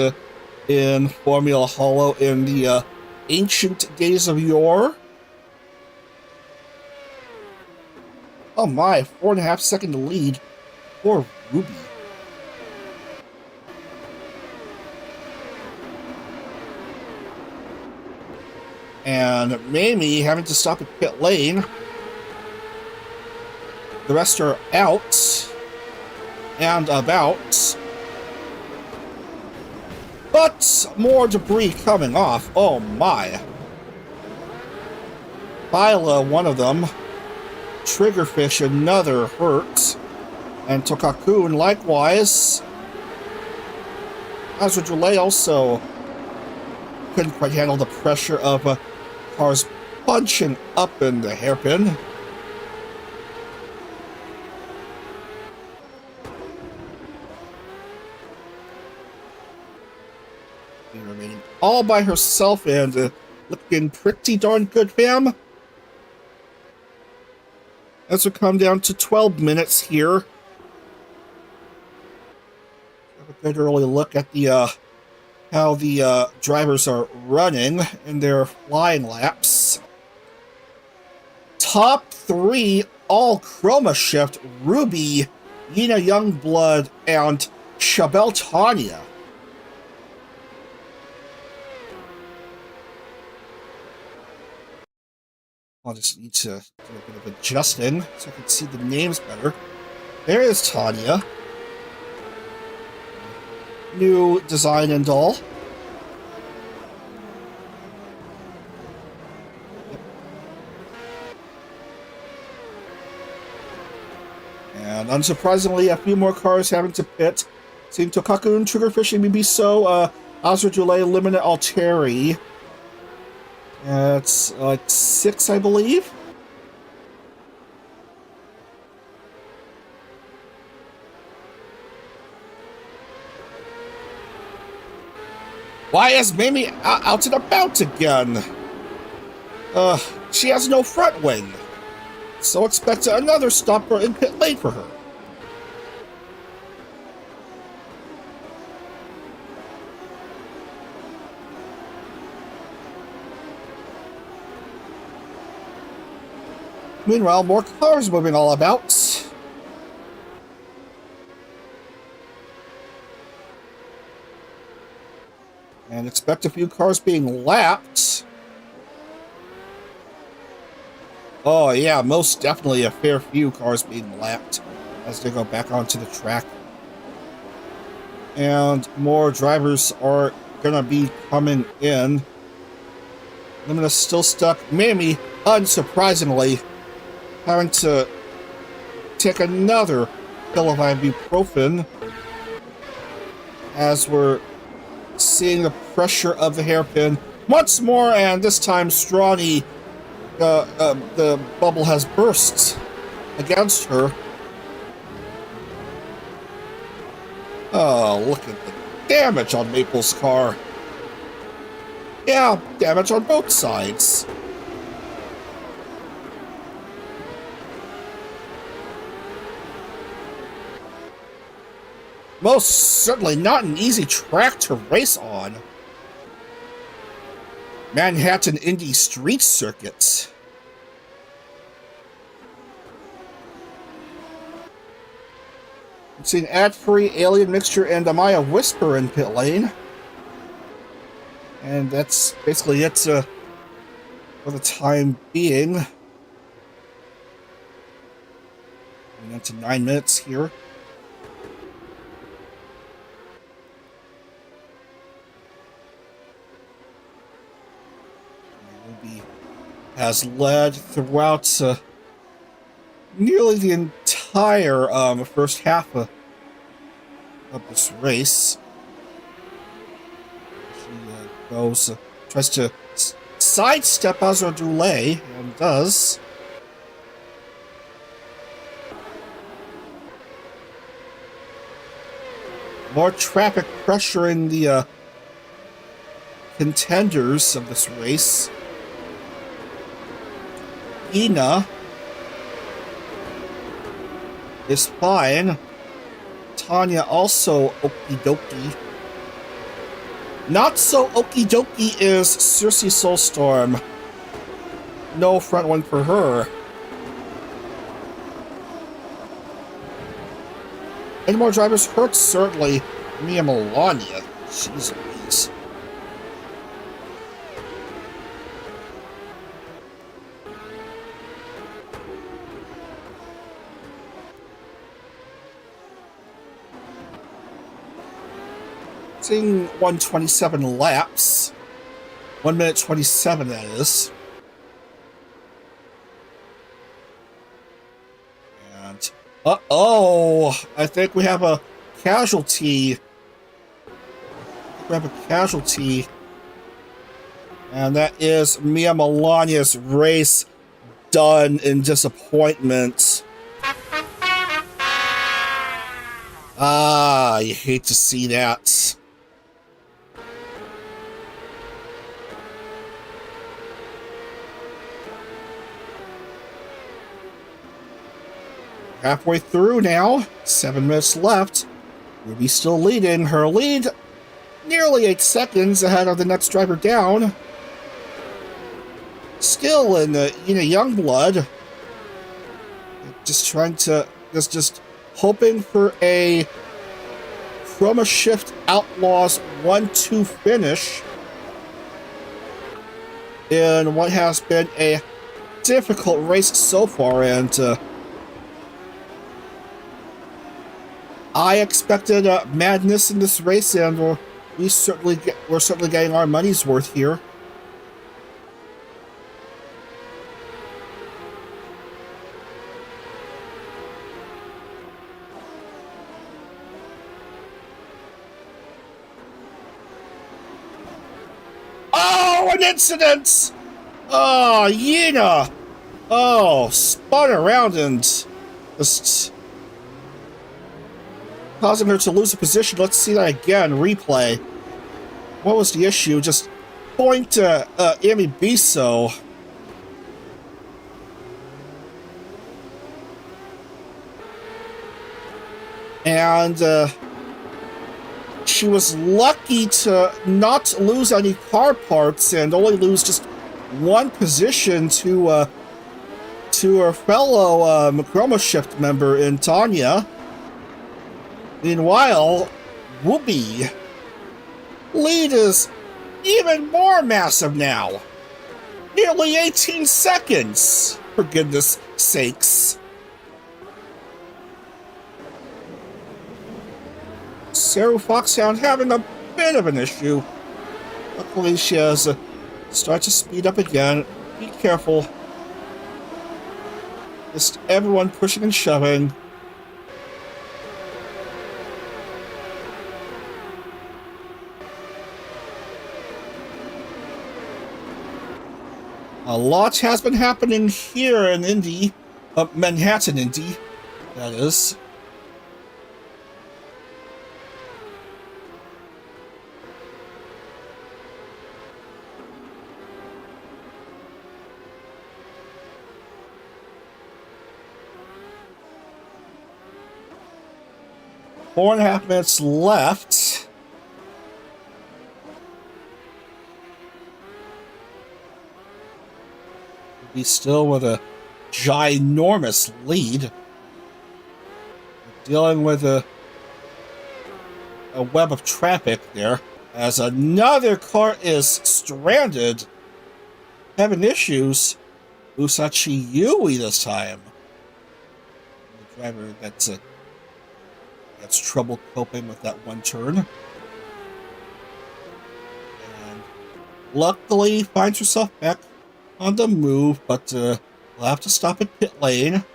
in Formula Hollow in the ancient days of yore. Oh my, 4.5 second lead for Ruby. And Mamie having to stop at pit lane. The rest are out and about. But more debris coming off. Oh my. Phyla, one of them. Triggerfish, another hurt. And Tokakun, likewise. Azure also couldn't quite handle the pressure of cars punching up in the hairpin. Remaining all by herself, and looking pretty darn good, fam. As we come down to 12 minutes here. Have a good early look at the how the drivers are running in their flying laps. Top 3 all chroma shift: Ruby, Yina Youngblood, and Chabelle Tanya. I'll just need to do a bit of adjusting so I can see the names better. There is Tanya. New design and all. Yep. And unsurprisingly, a few more cars having to pit. Seeing Tokaku, Triggerfish, Mibiso, Azradule, Limited Alteri. It's like 6, I believe. Why is Mimi out and about again? She has no front wing. So expect another stopper in pit lane for her. Meanwhile, more cars moving all about. And expect a few cars being lapped. Oh yeah, most definitely a fair few cars being lapped as they go back onto the track. And more drivers are gonna be coming in. Limit still stuck. Mamie, unsurprisingly, having to take another pill of ibuprofen as we're seeing the pressure of the hairpin once more, and this time Strawny, the bubble has burst against her. Oh, look at the damage on Maple's car. Yeah, damage on both sides. Most certainly not an easy track to race on. Manhattan Indy Street Circuit. We've seen Ad-Free, Alien Mixture, and Amaya Whisper in pit lane. And that's basically it for the time being. Going into 9 minutes here. Has led throughout nearly the entire first half of this race. She goes, tries to sidestep Azradule, and does. More traffic pressuring the contenders of this race. Ina is fine. Tanya also okie dokie. Not so okie dokie is Circe Soulstorm. No front one for her. Any more drivers hurt? Certainly. Mia Melania. Jeez Louise. Seeing 127 laps. 1 minute 27, that is. And, uh-oh! I think we have a casualty. And that is Mia Melania's race done in disappointment. Ah, you hate to see that. Halfway through now, 7 minutes left. Ruby's still leading. Her lead nearly 8 seconds ahead of the next driver down. Still in young blood. Just trying to just hoping for a Chroma Shift Outlaws 1-2 finish in what has been a difficult race so far, and I expected madness in this race, and we're certainly getting our money's worth here. Oh, an incident! Oh, Yena! Oh, spun around and just causing her to lose a position. Let's see that again. Replay. What was the issue? Just point to Amy Biso. And she was lucky to not lose any car parts and only lose just one position to her fellow Chroma Shift member in Tanya. Meanwhile, Whoopi lead is even more massive now. Nearly 18 seconds, for goodness sakes. Sarah Foxhound having a bit of an issue. Luckily, she has started to speed up again. Be careful. Just everyone pushing and shoving. A lot has been happening here in Indy, Manhattan, Indy, that is. Four and a half minutes left. He's still with a ginormous lead. Dealing with a web of traffic there. As another car is stranded. Having issues. Usachi Yui this time. The driver that's trouble coping with that one turn. And luckily finds herself back on the move, but we'll have to stop at pit lane.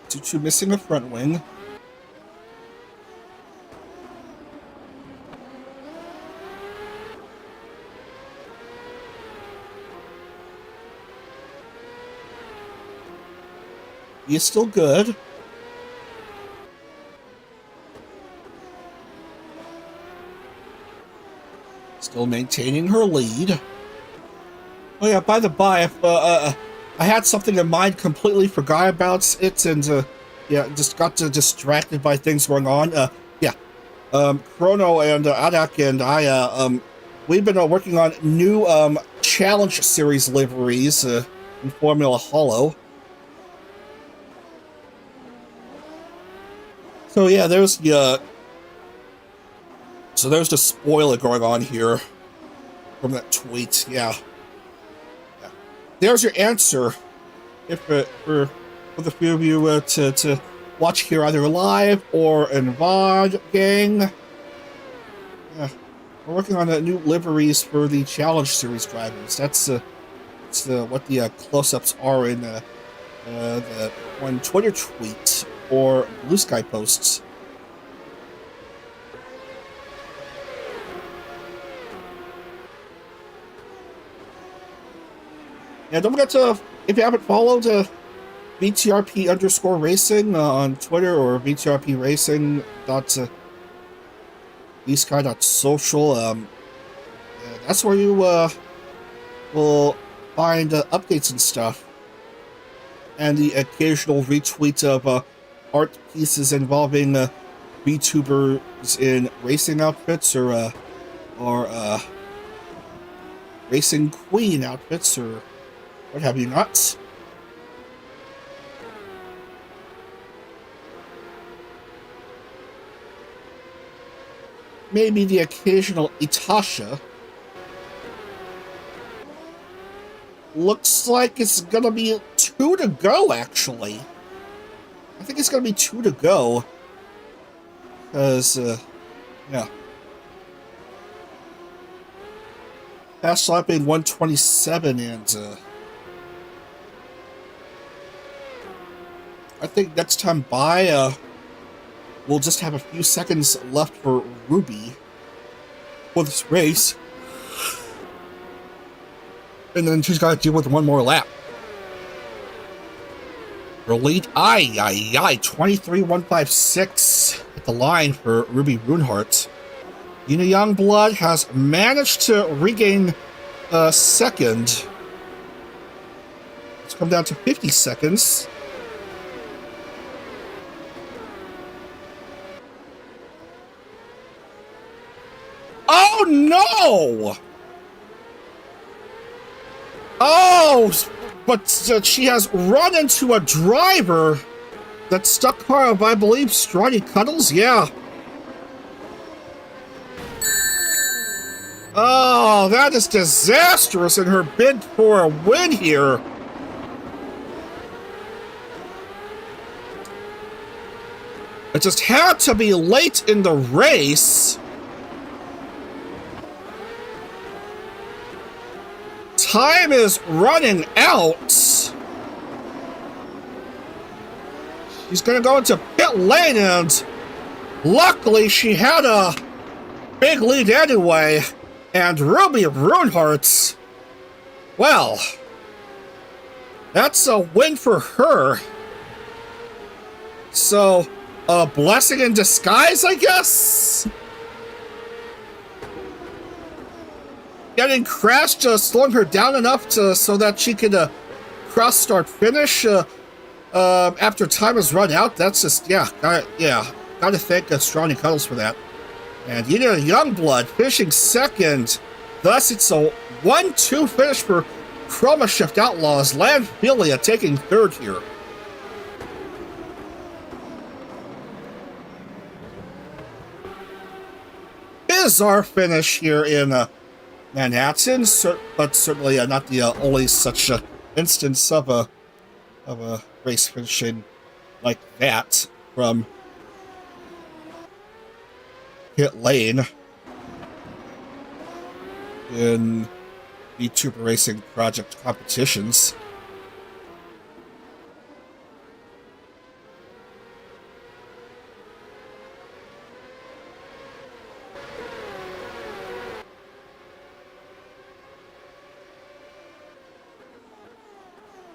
Tutu missing a front wing. He is still good. Still maintaining her lead. Oh yeah, by the by, if I had something in mind, completely forgot about it, and yeah, just got distracted by things going on. Chrono and Adak and I, we've been working on new Challenge Series liveries in Formula Hollow. So yeah, there's the spoiler going on here from that tweet. Yeah. There's your answer. If for the few of you to watch here either live or in VOD, gang. Yeah, we're working on new liveries for the Challenge Series drivers. That's what the close-ups are in the one Twitter tweet or Blue Sky posts. Yeah, don't forget to, if you haven't followed VTRP_racing on Twitter or VTRPracing.bsky.social. That's where you will find updates and stuff. and the occasional retweet of art pieces involving VTubers in racing outfits or racing queen outfits or what have you not. Maybe the occasional Itasha. Looks like it's gonna be 2 to go, actually. I think it's gonna be 2 to go. Because, yeah. Fast lap being 127, and, I think next time by, we'll just have a few seconds left for Ruby for this race. And then she's got to deal with one more lap. Her lead, 23.156 at the line for Ruby Runehart. Yuna Youngblood has managed to regain a second. It's come down to 50 seconds. Oh no! Oh, but she has run into a driver that stuck her of, I believe, Stronny Cuddles? Yeah. Oh, that is disastrous in her bid for a win here. It just had to be late in the race. Time is running out. She's gonna go into pit lane, and luckily she had a big lead anyway. And Ruby Runehart, well, that's a win for her. So, a blessing in disguise, I guess? Getting crashed, slowing her down enough so that she could cross start finish after time has run out. That's just, gotta thank Stronny Cuddles for that. And Yuna Youngblood finishing second. Thus, it's a 1-2 finish for Chroma Shift Outlaws. Landphilia taking third here. Bizarre finish here in Manhattan, but certainly not the only such instance of a race finishing like that from pit lane in VTuber racing project competitions.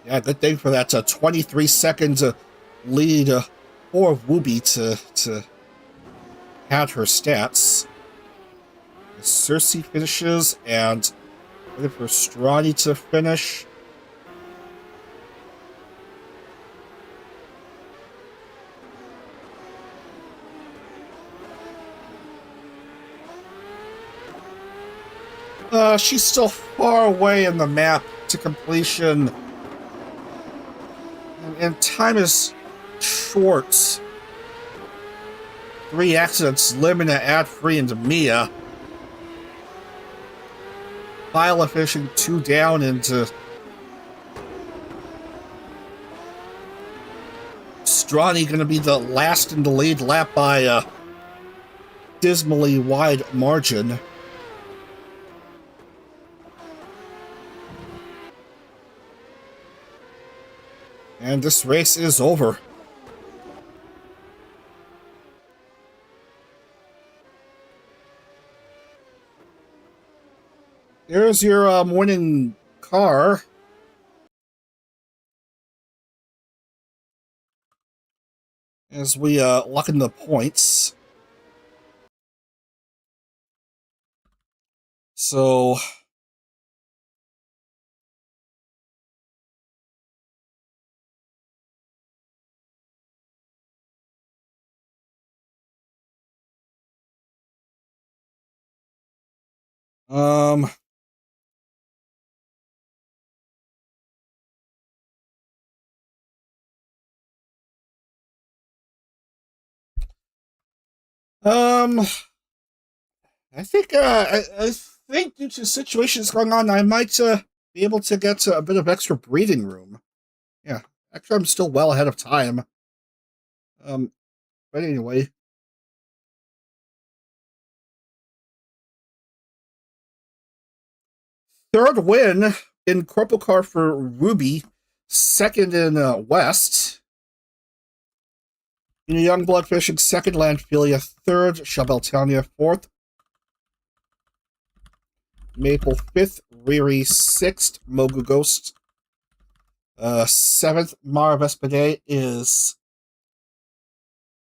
Yeah, good thing for that 23 seconds lead for Wooby to had her stats. Cersei finishes, and waiting for Stronny to finish. She's still far away in the map to completion. And time is short. 3 accidents, Limina, Ad-Free, and Mia. Viola finishing 2 down, and Stronny going to be the last in the lead lap by a dismally wide margin. And this race is over. Here's your morning car. As we lock in the points. So Um, um, I think due to situations going on, I might be able to get a bit of extra breathing room. Yeah, actually, I'm still well ahead of time. Um, but anyway, third win in CorpoCar for Ruby, second in West. In Young Blood Fishing, second Landphilia, third Shabeltownia, fourth Maple, fifth Riri, sixth Mogu Ghost, seventh Mara Vespide is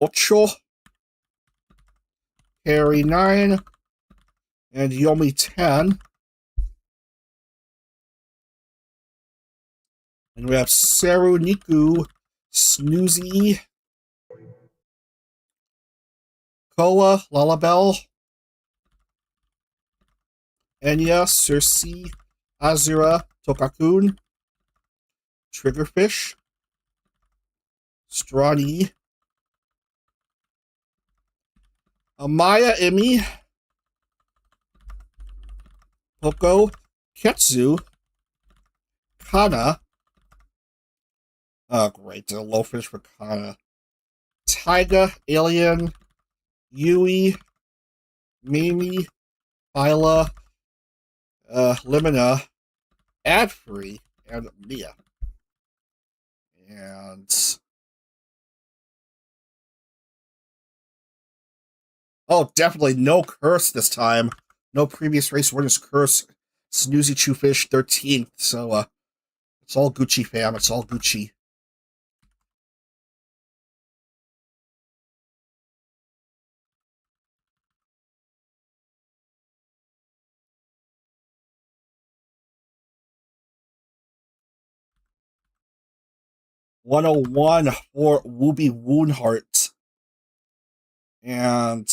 ocho, Harry 9, and Yomi 10. And we have Saru, Niku, Snoozy, Koa, Lalabelle, Enya, Cersei, Azura, Tokakun, Triggerfish, Strani, Amaya, Emi, Poko, Ketsu, Kana. Oh, great. The low fish for Kana. Taiga, Alien, Yui, Mimi, Phyla, Limina, Adfree, and Mia. And oh, definitely no curse this time. No previous race winner's curse. Snoozy Chewfish 13th. So it's all Gucci, fam. It's all Gucci. $101 for Wooby Woonheart. And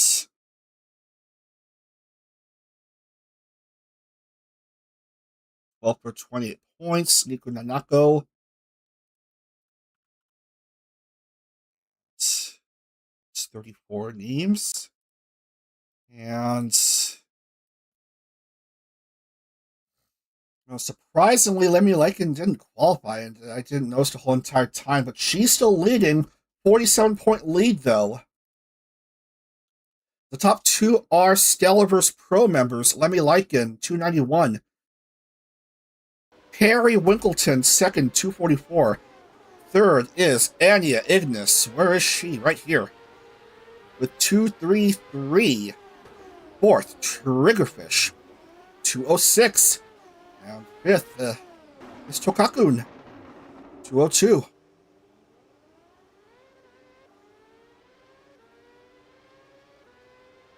well, for 28 points, Niku Nanako. It's 34 names. And well, surprisingly, Lemmy Lycan didn't qualify, and I didn't notice the whole entire time, but she's still leading. 47-point lead, though. The top two are Stellarverse Pro members, Lemmy Lycan, 291. Perry Winkleton, second, 244. Third is Anya Ignis. Where is she? Right here. With 233. Fourth, Triggerfish, 206. And fifth is Tokakun, 202.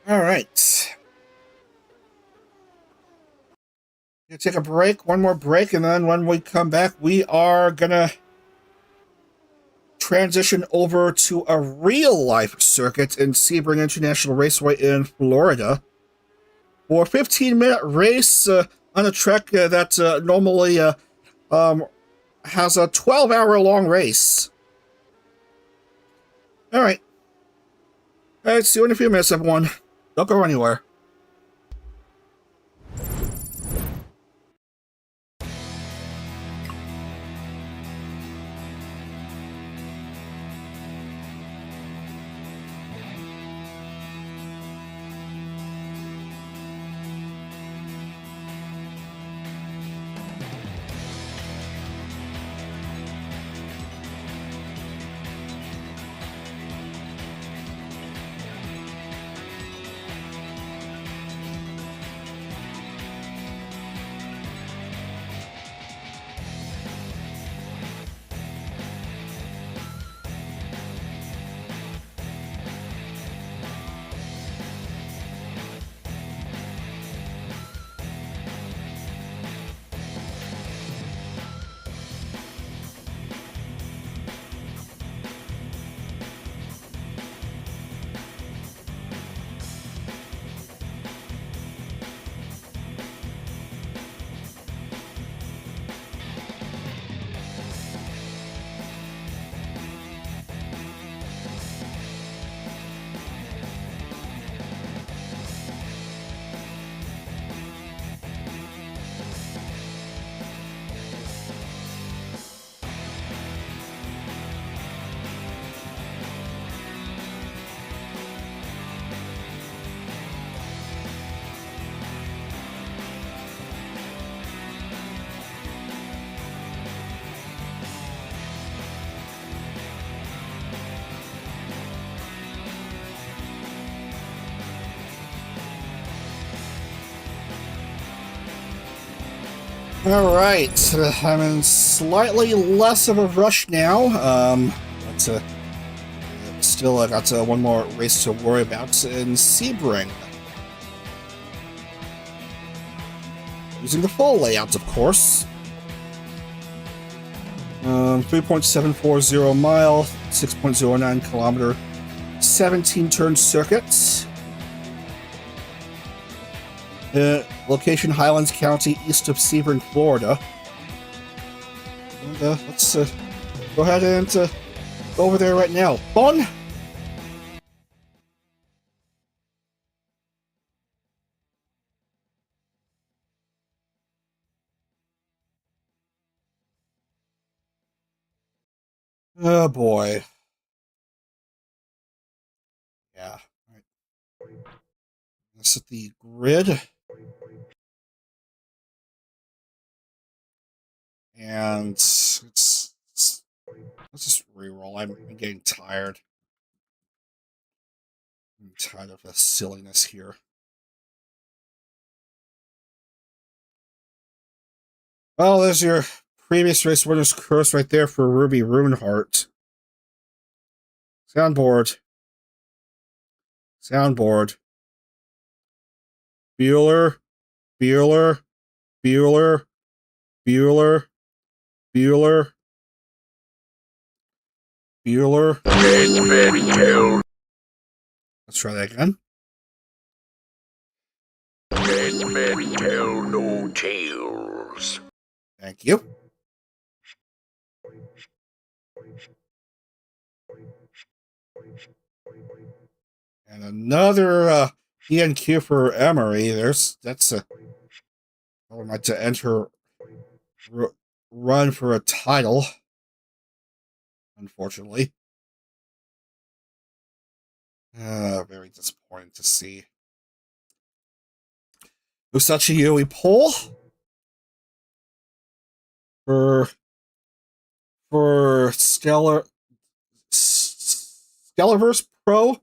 All right. Gonna take a break, one more break, and then when we come back, we are gonna transition over to a real-life circuit in Sebring International Raceway in Florida for a 15-minute race on a track that normally has a 12-hour-long race. All right. All right, see you in a few minutes, everyone. Don't go anywhere. Alright, I'm in slightly less of a rush now. But still, I got one more race to worry about in Sebring. Using the full layout, of course. 3.740 mile, 6.09 kilometer, 17 turn circuit. Location Highlands County, east of Sebring, Florida. And let's go ahead and go over there right now. Fun! Oh boy. Yeah. All right. Let's set the grid. And let's just reroll. I'm getting tired. I'm tired of the silliness here. Well, there's your previous race winner's curse right there for Ruby Runeheart. Soundboard. Soundboard. Bueller. Bueller. Bueller. Bueller. Bueller. Bueller. Let's try that again. Tell no tales. Thank you. And another ENQ for Emery. That's a. I would like to enter run for a title. Unfortunately. Very disappointing to see. Usachi Yui poll for Stellarverse Pro.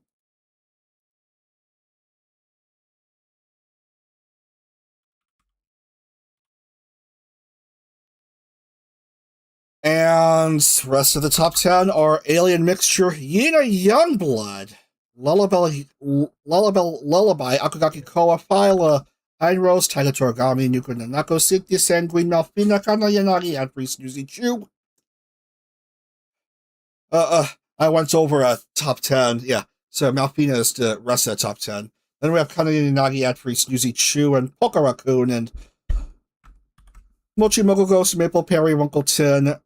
And rest of the top 10 are Alien Mixture, Yina Youngblood, Lullaby, Akugaki Koa, Phyla, Einrose, Tiger Toragami, Nuku Nanako, Cynthia Sanguine, Malfina, Kana Yanagi, and Priest Snoozy Chew. I went over a top 10, yeah. So Malfina is the rest of the top 10. Then we have Kana Yanagi, Adfree, Snoozy Chew, and Polka Raccoon, and Mochi Mogogos, Maple Perry, Runkleton,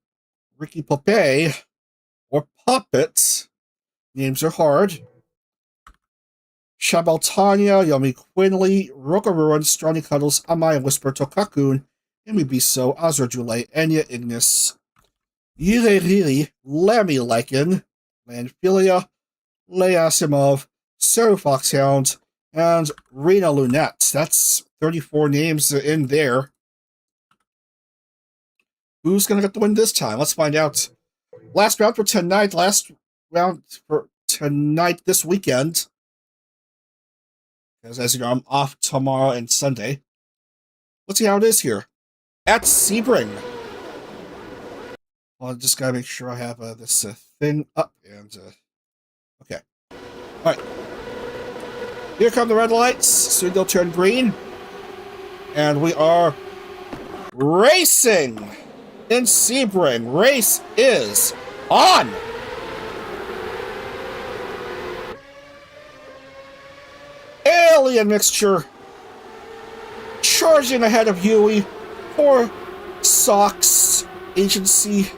Ricky Popeye, or Puppets. Names are hard. Shabaltanya, Yomi Quinley, Rokaruan, Strawny Cuddles, Amaya Whisper, Tokakun, Imibiso, Azra Jule, Enya Ignis, Yire Riri, Lammy Lycan, Landphilia, Leasimov, Sarah Foxhound, and Rena Lunette. That's 34 names in there. Who's going to get the win this time? Let's find out. Last round for tonight. Last round for tonight this weekend. Because as you know, I'm off tomorrow and Sunday. Let's see how it is here. At Sebring. Well, I just got to make sure I have this thing up. And okay. Alright. Here come the red lights. Soon they'll turn green. And we are racing in Sebring. Race is on! Alien Mixture charging ahead of Huey for Socks Agency.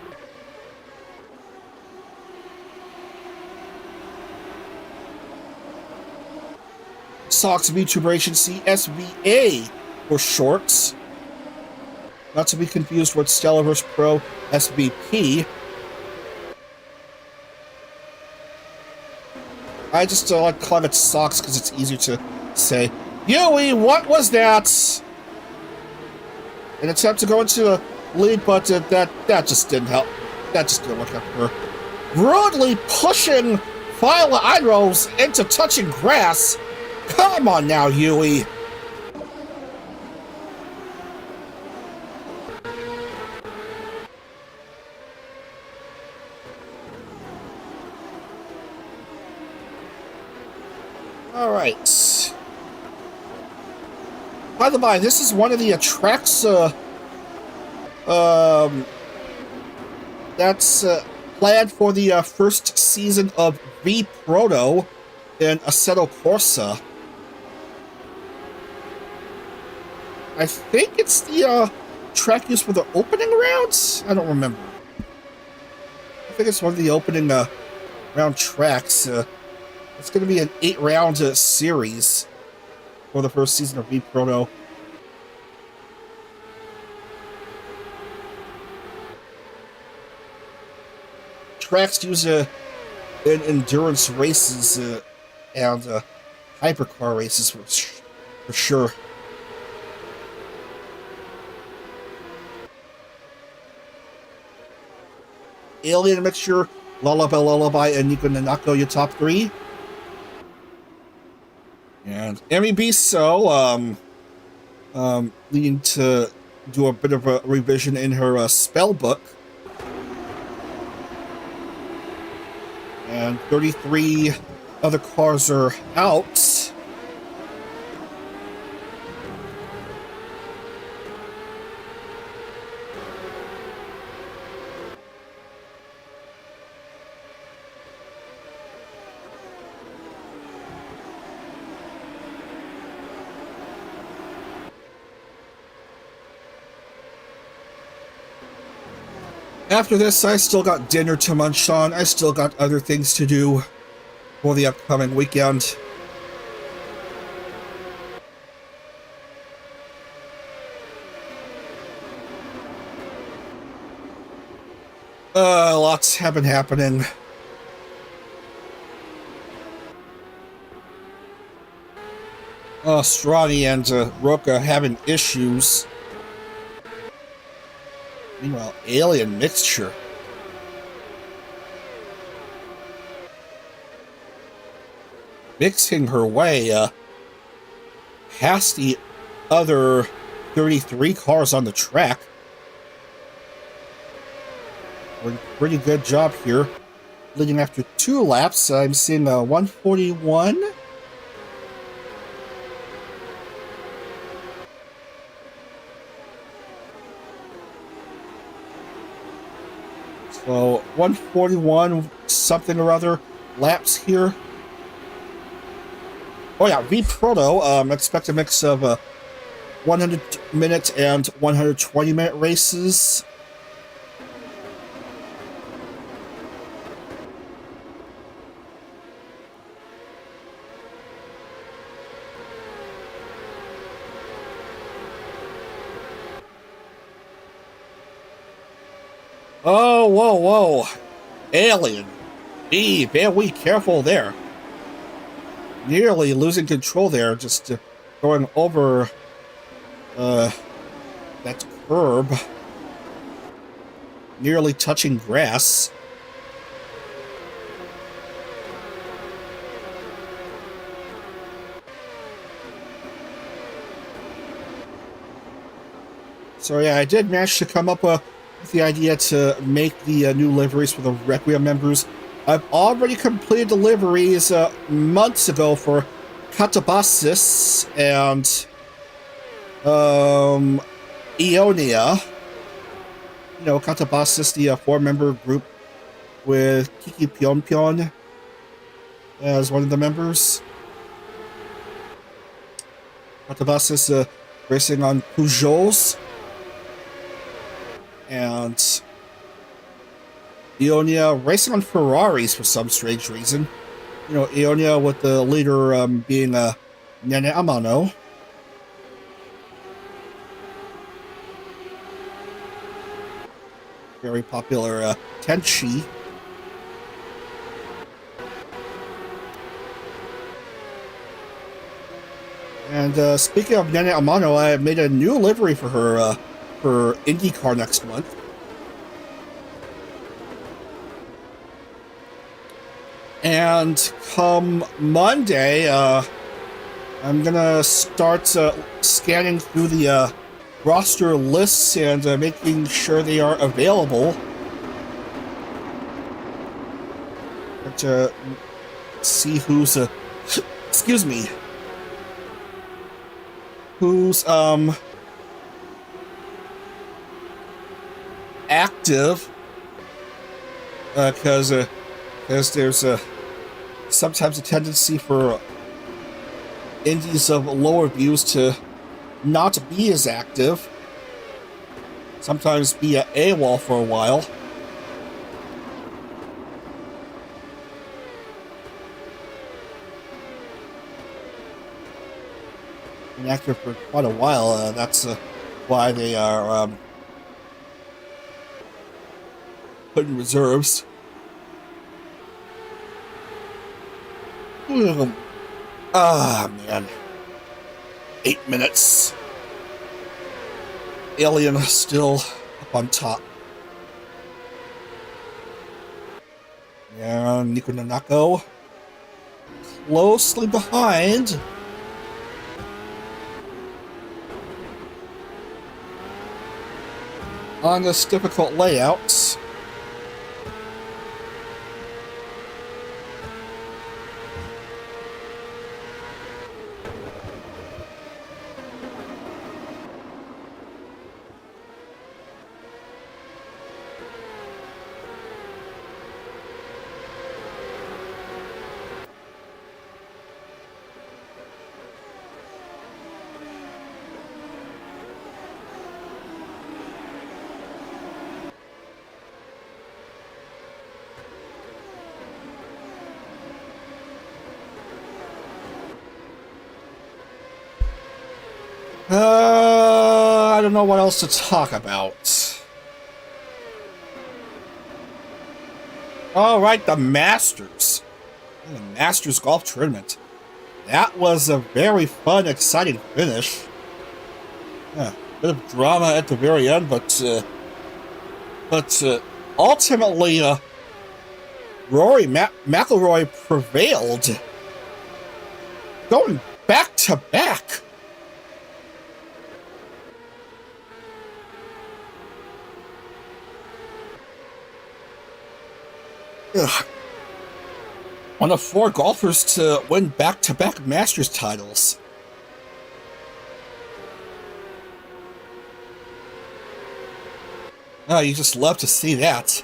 Socks VTuber Agency, SVA for shorts. Not to be confused with Stellarverse Pro, SVP. I just like calling it Socks because it's easier to say. Yui, what was that? An attempt to go into the lead, but that just didn't help. That just didn't work out for her. Rudely pushing Phyla Einrose into touching grass. Come on now, Yui. Alright. By the by, this is one of the tracks that's planned for the first season of vProto in Assetto Corsa. I think it's the track used for the opening rounds? I don't remember. I think it's one of the opening round tracks. It's going to be an 8-round series for the first season of vProto. Tracks used in endurance races and hypercar races for sure. Alien Mixture, Lullaby, and Nico Nanako, your top 3. And MEB needing to do a bit of a revision in her spell book. And 33 other cars are out. After this, I still got dinner to munch on. I still got other things to do for the upcoming weekend. Lots have been happening. Strani and Roka having issues. Meanwhile, Alien Mixture. Mixing her way past the other 33 cars on the track. Pretty good job here. Leading after 2 laps, I'm seeing 141. So 141 something or other laps here. Oh yeah, vProto, expect a mix of 100-minute and 120-minute races. Oh, whoa. Alien. Be very careful there. Nearly losing control there, just going over that curb. Nearly touching grass. So yeah, I did manage to come up with the idea to make the new liveries for the Requiem members. I've already completed deliveries months ago for Katabasis and Ionia. You know, Katabasis, the 4-member group with Kiki Pion as one of the members. Katabasis racing on Peugeots. And Ionia racing on Ferraris for some strange reason. You know, Ionia with the leader being Nene Amano. Very popular Tenchi. And speaking of Nene Amano, I made a new livery for her for IndyCar next month. And come Monday, I'm gonna start scanning through the roster lists and making sure they are available. To see who's excuse me, who's active, because there's sometimes a tendency for indies of lower views to not be as active, sometimes be at AWOL for a while. Been active for quite a while. That's why they are put in reserves. Ah, man. 8 minutes. Alien still up on top. And Nico Nanako closely behind. On this difficult layout. I don't know what else to talk about. All right, the Masters. The Masters Golf Tournament. That was a very fun, exciting finish. Yeah, bit of drama at the very end, but ultimately, Rory McIlroy prevailed, going back to back. Ugh. One of 4 golfers to win back-to-back Masters titles. Oh, you just love to see that.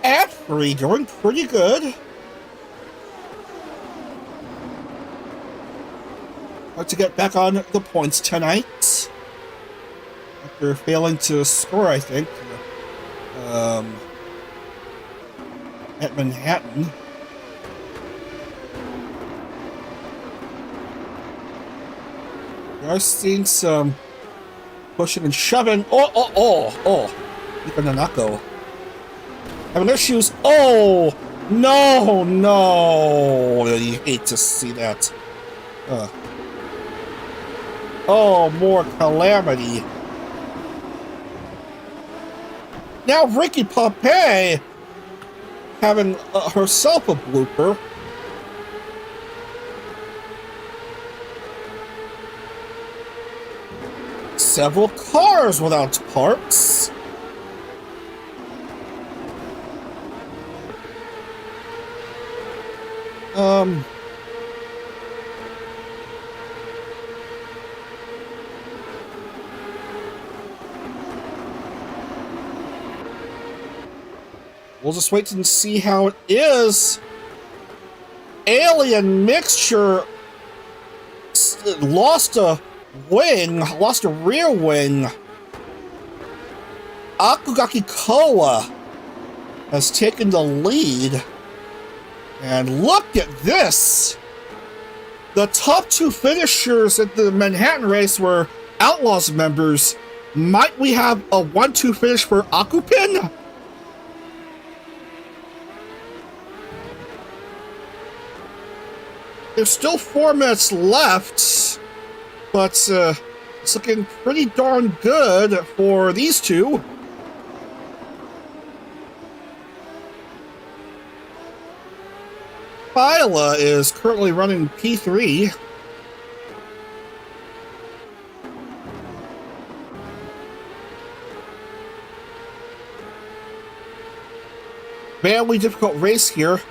Ad-free doing pretty good. Hard to get back on the points tonight. After failing to score, I think. At Manhattan. We are seeing some pushing and shoving. Oh! Nico Nanako having issues. Oh! No! You hate to see that. Oh, more calamity. Now Ricky Papay having herself a blooper. Several cars without parts. We'll just wait and see how it is. Alien Mixture lost a rear wing. Akugaki Koa has taken the lead. And look at this! The top 2 finishers at the Manhattan race were Outlaws members. Might we have a 1-2 finish for Akupin? There's still 4 minutes left, but it's looking pretty darn good for these two. Phyla is currently running P3. Badly difficult race here.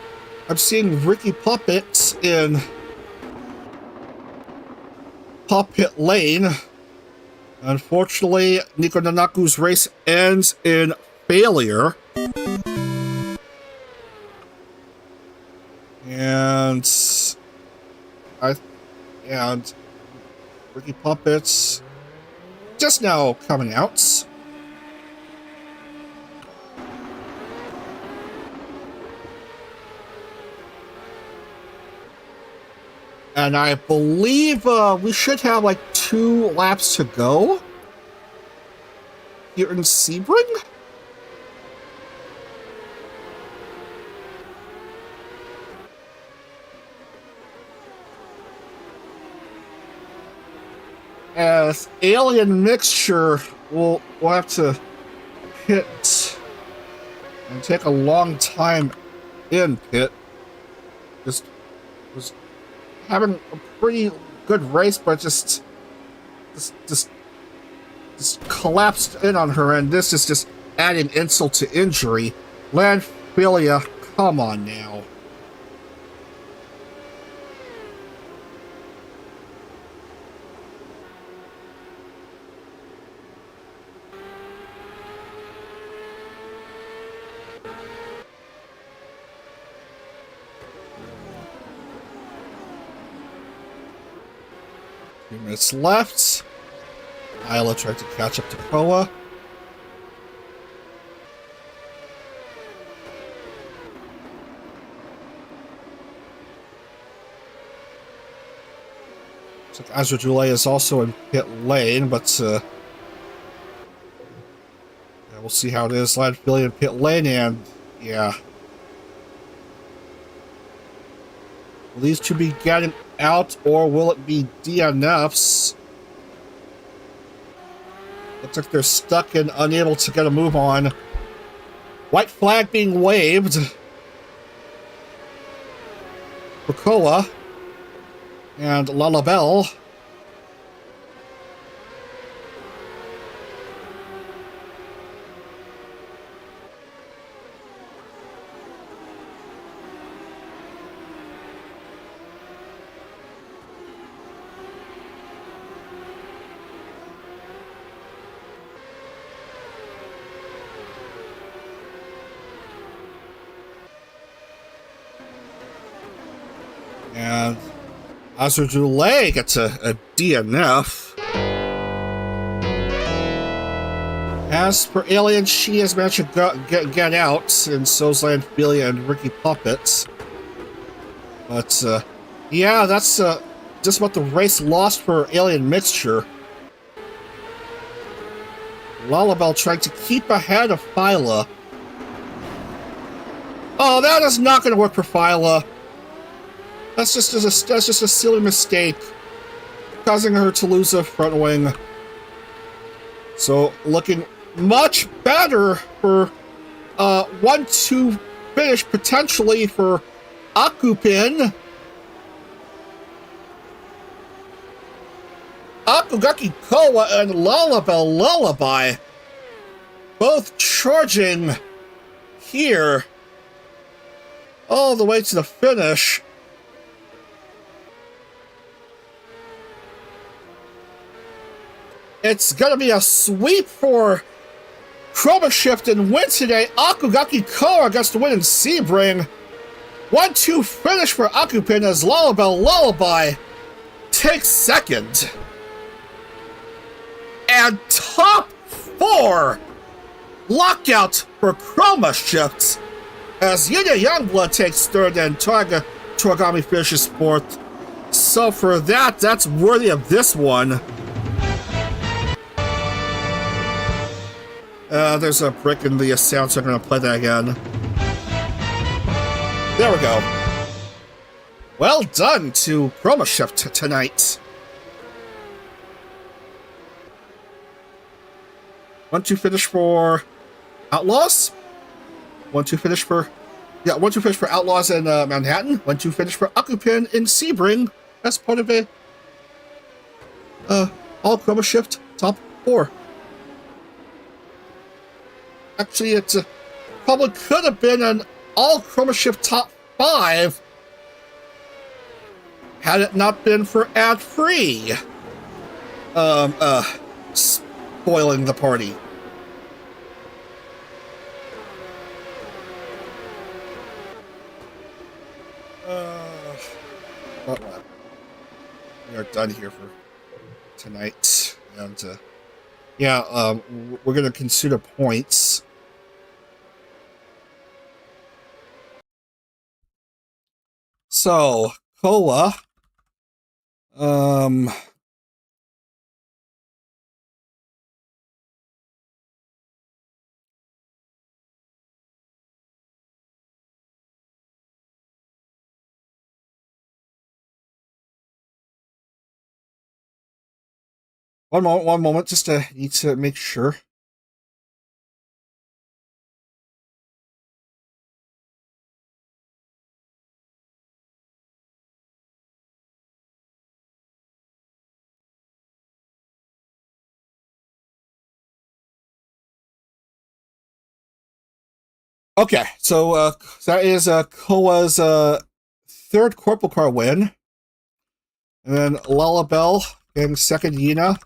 I'm seeing Ricky Puppet in Puppet Lane. Unfortunately, Nico Nanaku's race ends in failure. And Ricky Puppet's just now coming out. And I believe we should have like 2 laps to go here in Sebring. As Alien Mixture will have to pit and take a long time in pit. Just was having a pretty good race, but just collapsed in on her, and this is just adding insult to injury. Landphilia, come on now. Few minutes left. Isla tried to catch up to Koa. Looks like Azrael is also in pit lane, but yeah, we'll see how it is. Landfill in pit lane, and yeah. Will these two be getting out, or will it be DNFs? Looks like they're stuck and unable to get a move on. White flag being waved. Pukoa and Lalabelle. And Azrael gets a DNF. As for Alien, she has managed to get out, and so's Landphilia and Ricky Puppet. But, yeah, that's just about the race lost for Alien Mixture. Lalabelle trying to keep ahead of Phyla. Oh, that is not going to work for Phyla. That's just a silly mistake, causing her to lose a front wing. So looking much better for 1-2 finish potentially for Akupin. Akugaki Koa and Lalabelle Lullaby both charging here all the way to the finish. It's gonna be a sweep for Chroma Shift and win today. Akugaki Koa gets the win in Sebring. 1-2 finish for Akupin as Lalabelle Lullaby takes second. And top 4 lockout for Chroma Shift as Yuya Youngblood takes third and Toragami finishes fourth. So for that, that's worthy of this one. There's a brick in the sound, so I'm going to play that again. There we go. Well done to Chroma Shift tonight. 1-2 finish for Outlaws. 1-2 finish for Yeah, 1-2 finish for Outlaws in Manhattan. 1-2 finish for Occupant in Sebring. That's part of a all chroma shift top 4. Actually, it probably could have been an all chroma shift top 5 had it not been for ad free spoiling the party. But we are done here for tonight, and yeah, we're gonna consider points. So Koa, one moment, just need to make sure. Okay, so that is Koa's third CorpoCar win, and then Lullabelle getting second Yina,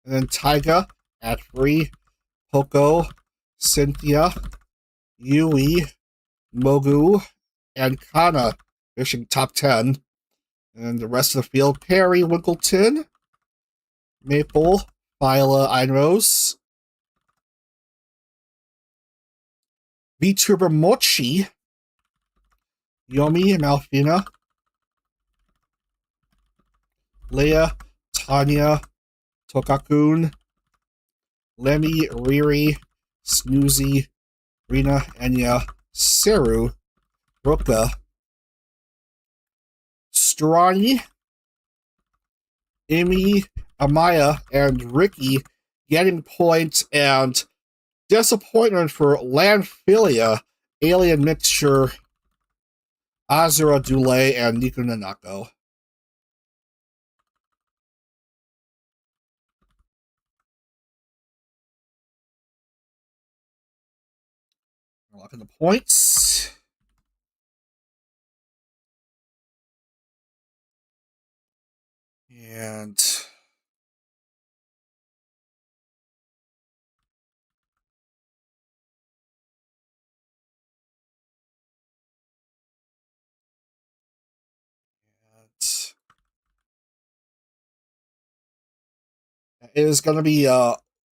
and then Taiga at 3, Poco, Cynthia, Yui, Mogu, and Kana finishing top 10. And the rest of the field, Perry Winkleton, Maple, Viola Einrose, VTuber Mochi, Yomi Malfina, Leia, Tanya, Tokakun, Lemmy, Riri, Snoozy, Rina, Enya, Seru, Roka, Strani, Amy, Amaya, and Ricky getting points, and disappointment for Landphilia, Alien Mixture, Azura Dule, and Nico Nanako. Lock in the points. And it is going to be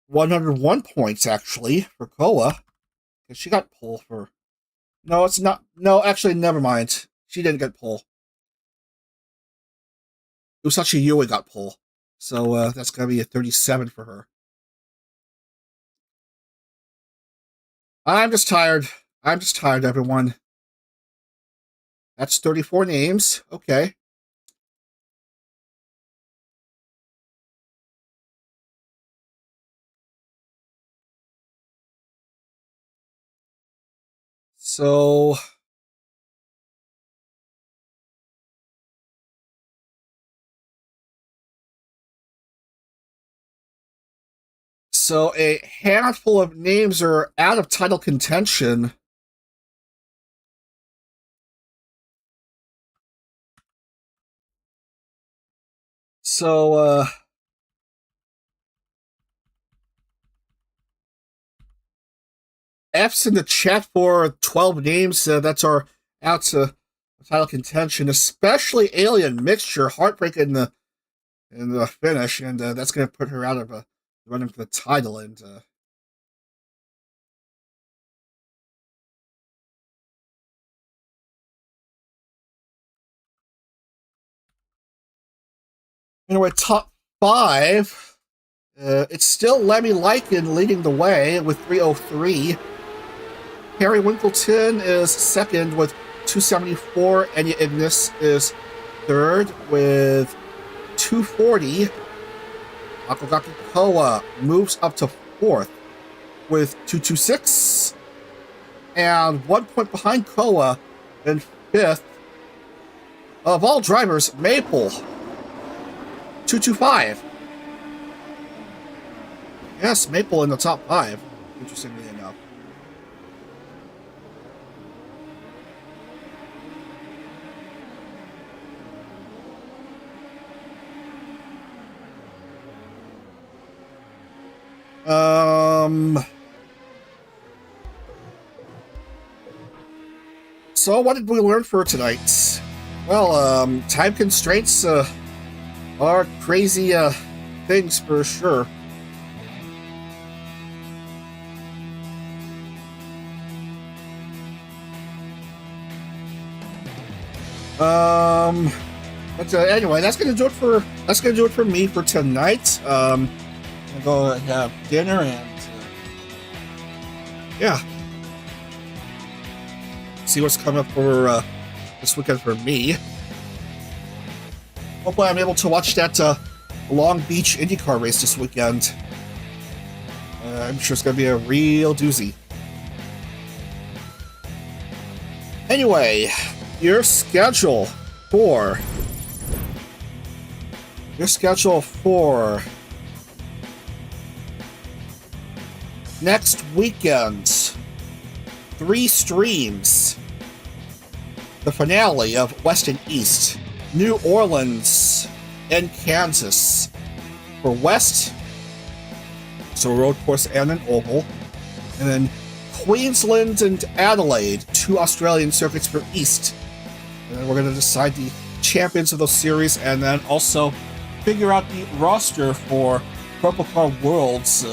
101 points, actually, for Koa. Because she got pulled for... No, it's not... No, actually, never mind. She didn't get pulled. Usachi Yui got pulled. So that's going to be a 37 for her. I'm just tired. I'm just tired, everyone. That's 34 names. Okay. So... So a handful of names are out of title contention. So, F's in the chat for 12 names that's our out to title contention, especially Alien Mixture, heartbreak in the finish, and that's going to put her out of running for the title. And anyway, top 5. It's still Lemmy Lycan leading the way with 303. Harry Winkleton is second with 274. Enya Ignis is third with 240. Akogaki Koa moves up to fourth with 226. and 1 point behind Koa in 5th. Of all drivers, Maple 225. Yes, Maple in the top 5, interestingly enough. So what did we learn for tonight? Well, time constraints are crazy things for sure. But anyway, that's gonna do it for me for tonight. I'll go and have dinner and yeah, see what's coming up for this weekend for me. Hopefully, I'm able to watch that Long Beach IndyCar race this weekend. I'm sure it's gonna be a real doozy. Anyway, your schedule for next weekend: 3 streams. The finale of West and East, New Orleans and Kansas for West, so a road course and an oval, and then Queensland and Adelaide, 2 Australian circuits for East. And then we're going to decide the champions of those series, and then also figure out the roster for CorpoCar Worlds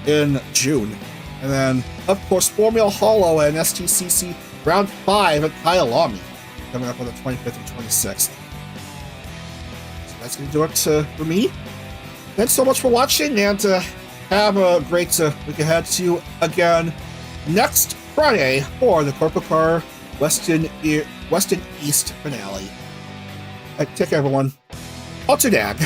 in June. And then, of course, Formula Hollow and STCC Round 5 at Kyalami, coming up on the 25th and 26th. So that's going to do it for me. Thanks so much for watching, and have a great week ahead. See you again next Friday for the CorpoCar West and East finale. Take care, everyone. Alter Dag.